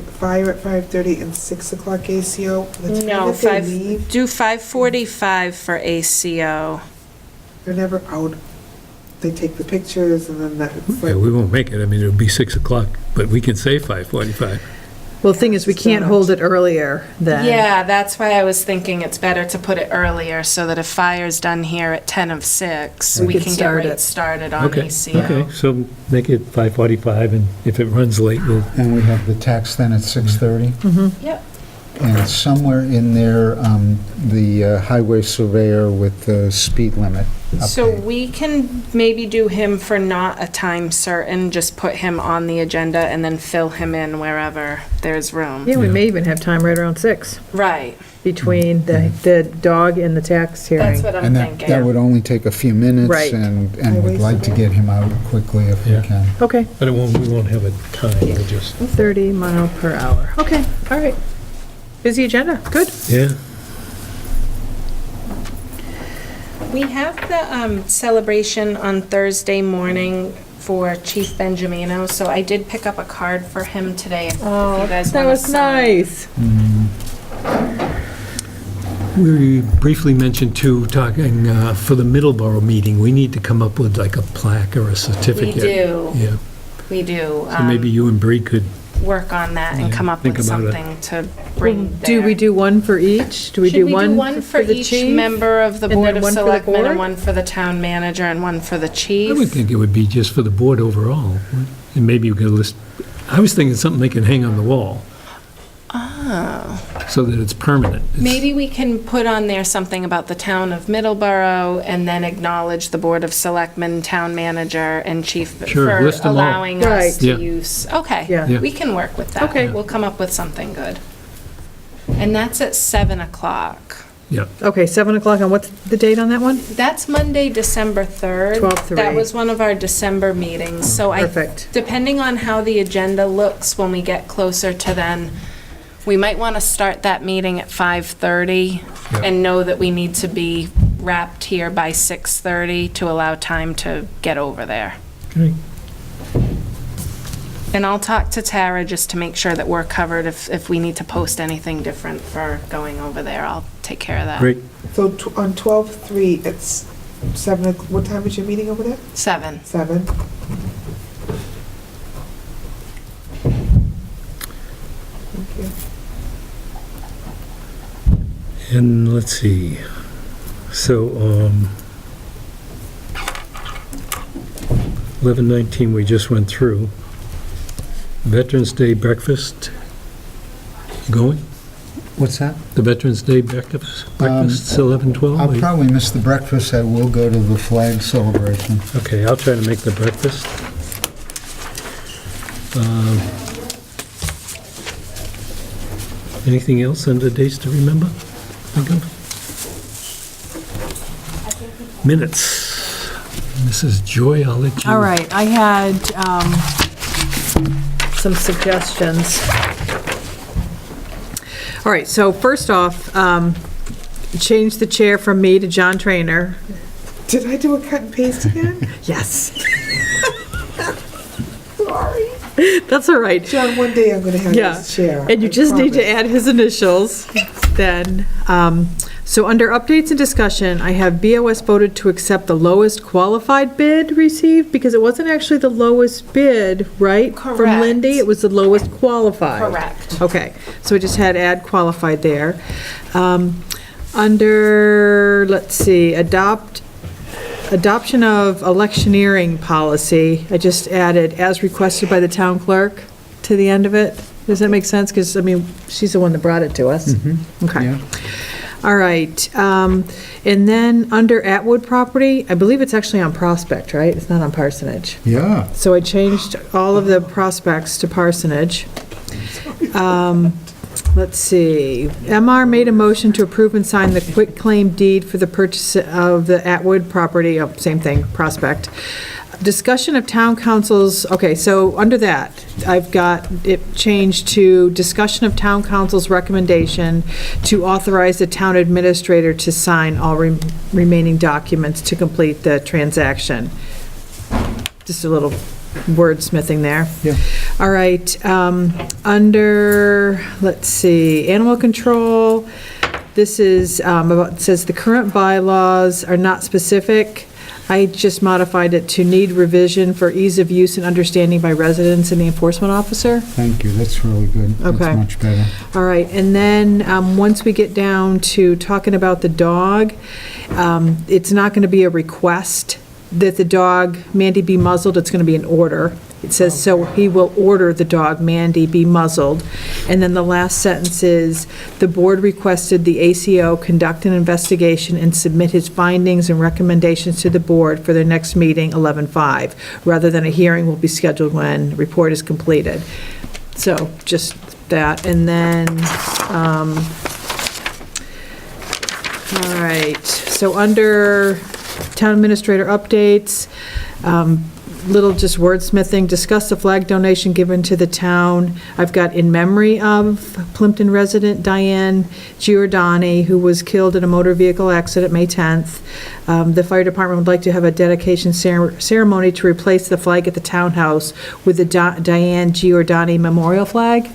at 5:30 and 6 o'clock ACO. The time No, that they leave, do 5:45 for ACO. they're never out. They take the pictures and then that's Yeah, like, we won't make it. I mean, it'll be 6 o'clock, but we can say 5:45. well, the thing is, we can't hold it earlier than. Yeah, that's why I was thinking it's better to put it earlier, so that if fire's done here at 10 of 6, We we could can get start right it. started on Okay, ACO. okay, so make it 5:45, and if it runs late, we'll, And we have the tax then at 6:30? Yep. And somewhere in there, the highway surveyor with the speed limit So update. we can maybe do him for not a time certain, just put him on the agenda and then fill him in wherever there's room. Yeah, we Yeah. may even have time right around 6, Right, between the dog and the tax hearing. that's what I'm And thinking. that would only take a few minutes. Right. And Highway we'd like to surveyor. get him out quickly if we Yeah. can. Okay, but we won't have a time, we'll just, 30 mile per hour. Okay, all right. Busy agenda, good. yeah. We have the celebration on Thursday morning for Chief Benjamino, so I did pick up a card for him today, if you guys That want to was sign. nice. We briefly mentioned too, talking for the Middleborough meeting, we need to come up with like a plaque or a We certificate. do, Yeah, we do. so maybe you and Bree could, Work on that and Yeah, come up think with about it. something to bring Do we there. do one for each? Do we Should do we one for the each chief? member of the and Board then of one for the Selectmen, board? and one for the town manager, and one for the chief? I would think it would be just for the board overall. And maybe you could list, I was thinking something they can hang on the wall, Oh. so that it's permanent. It's- Maybe we can put on there something about the town of Middleborough, and then acknowledge the Board of Selectmen, town manager, and chief Sure, for list 'em all. allowing us Right. to Yeah. use. Okay, Yeah. Yeah. we can work with that. Okay. We'll come up with something good. And that's at 7 o'clock. Yeah, Okay, 7 o'clock, and what's the date on that one? That's Monday, December 3rd. 12/3. That was one of our December meetings, so Perfect. depending on how the agenda looks when we get closer to then, we might want to start that meeting at 5:30 Yeah. and know that we need to be wrapped here by 6:30 to allow time to get over there. okay. And I'll talk to Tara just to make sure that we're covered. If we need to post anything different for going over there, I'll take care of that. Great. so on 12/3, it's 7, what time is your meeting over there? 7. 7? Thank you. And let's see, so, 11:19 we just went through. Veterans Day breakfast, going? What's that? The Veterans Day breakfast, 11:12? I'll probably miss the breakfast. I will go to the flag celebration. Okay, I'll try to make the breakfast. Anything else under dates to remember? Think of? Minutes. Mrs. Joy, I'll let you. All right, I had some suggestions. All right, so first off, change the chair from me to John Trainer. Did I do a cut and paste again? Yes. Sorry. That's all right. John, one day I'm gonna have Yeah, this chair. and you I just need to promise. add his initials, then. So under updates and discussion, I have BOS voted to accept the lowest qualified bid received, because it wasn't actually the lowest bid, right? From Correct. Lindy, it was the lowest qualified. Correct. Okay, so we just had add qualified there. Under, let's see, adoption of electioneering policy, I just added as requested by the town clerk to the end of it. Does that make sense? Because, I mean, she's the one that brought it to us. Okay. Yeah. All right, and then under Atwood property, I believe it's actually on Prospect, right? It's not on Parsonage. Yeah. So I changed all of the prospects to Parsonage. Let's see, MR made a motion to approve and sign the quitclaim deed for the purchase of the Atwood property, oh, same thing, Prospect. Discussion of town councils, okay, so under that, I've got it changed to discussion of town council's recommendation to authorize the town administrator to sign all remaining documents to complete the transaction. Just a little wordsmithing there. Yeah. All right, under, let's see, animal control, this is, it says the current bylaws are not specific. I just modified it to need revision for ease of use and understanding by residents and the enforcement officer. Thank you, that's really good. Okay. That's much better. All right, and then, once we get down to talking about the dog, it's not gonna be a request that the dog, Mandy, be muzzled, it's gonna be an order. It says, so he will order the dog, Mandy, be muzzled. And then the last sentence is, the board requested the ACO conduct an investigation and submit his findings and recommendations to the board for their next meeting, 11/5, rather than a hearing will be scheduled when the report is completed. So, just that, and then, all right, so under town administrator updates, little just wordsmithing, discuss the flag donation given to the town. I've got in memory of Plympton resident Diane Giordani, who was killed in a motor vehicle accident May 10th. The fire department would like to have a dedication ceremony to replace the flag at the townhouse with the Diane Giordani memorial flag.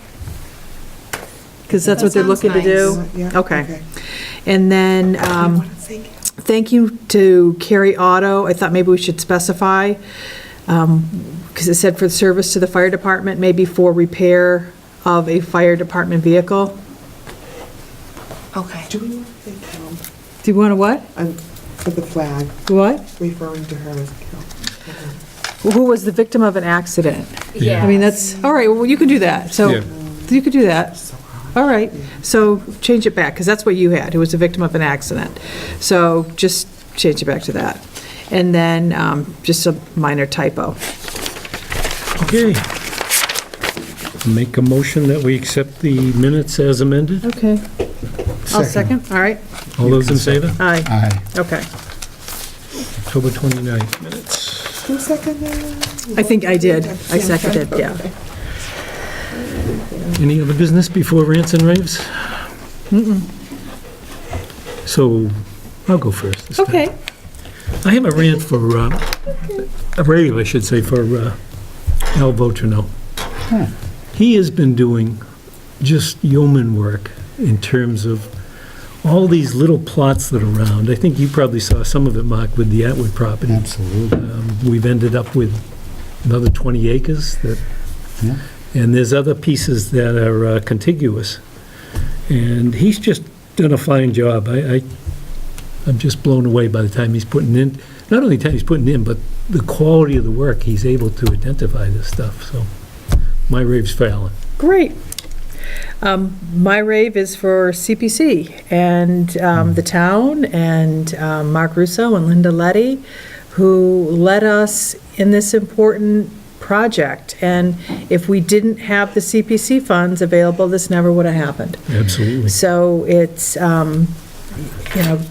Because that's what they're That sounds to do? nice. Yeah, Okay. And then, I wanna say- thank you to Carrie Otto. I thought maybe we should specify, because it said for service to the fire department, maybe for repair of a fire department vehicle. Okay. Do we want to thank Carol Do you want to what? for the flag, What? referring to her as Carol? Who was the victim of an accident? Yeah. I mean, that's, all right, well, you can do that. So, Yeah. you could do that. All right, so change it back, because that's what you had, who was a victim of an accident. So just change it back to that. And then, just a minor typo. Okay. Make a motion that we accept the minutes as amended. Okay. I'll second, all right. All those in favor? Aye, Aye. okay. October 29th minutes. Who seconded? I think I did. I seconded, yeah. Any other business before rants and raves? So, I'll go first this time. Okay. I have a rant for, a rave, I should say, for Al Votrino. He has been doing just yeoman work in terms of all these little plots that are around. I think you probably saw some of it, Mark, with the Atwood property. Absolutely. We've ended up with another 20 acres that, Yeah. and there's other pieces that are contiguous. And he's just done a fine job. I'm just blown away by the time he's putting in, not only the time he's putting in, but the quality of the work. He's able to identify this stuff, so my rave's for Alan. Great. My rave is for CPC and the town and Mark Russo and Linda Letty, who led us in this important project. And if we didn't have the CPC funds available, this never would have happened. Absolutely. So it's,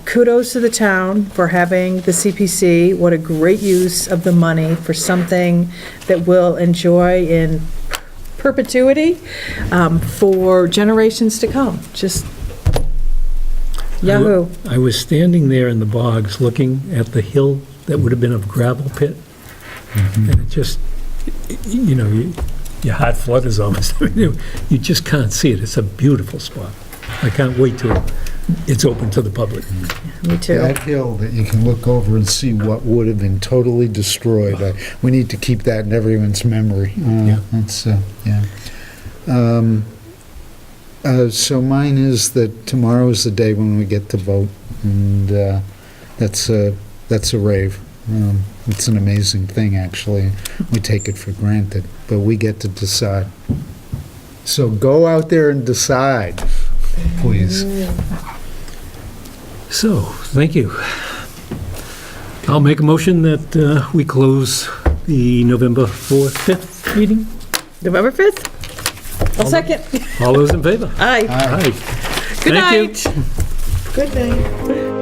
kudos to the town for having the CPC. What a great use of the money for something that we'll enjoy in perpetuity for generations to come. Just yahoo. I was standing there in the bogs looking at the hill that would have been a gravel pit, and it just, your heart flutters almost. You just can't see it. It's a beautiful spot. I can't wait till it's open to the public. Me too. That hill that you can look over and see what would have been totally destroyed. We need to keep that in everyone's memory. Yeah. That's, yeah. So mine is that tomorrow is the day when we get to vote, and that's a rave. It's an amazing thing, actually. We take it for granted, but we get to decide. So go out there and decide, please. So, thank you. I'll make a motion that we close the November 4th, 5th meeting. November 5th? I'll second. All those in favor? Aye. Aye. Good Thank you. night. Good night.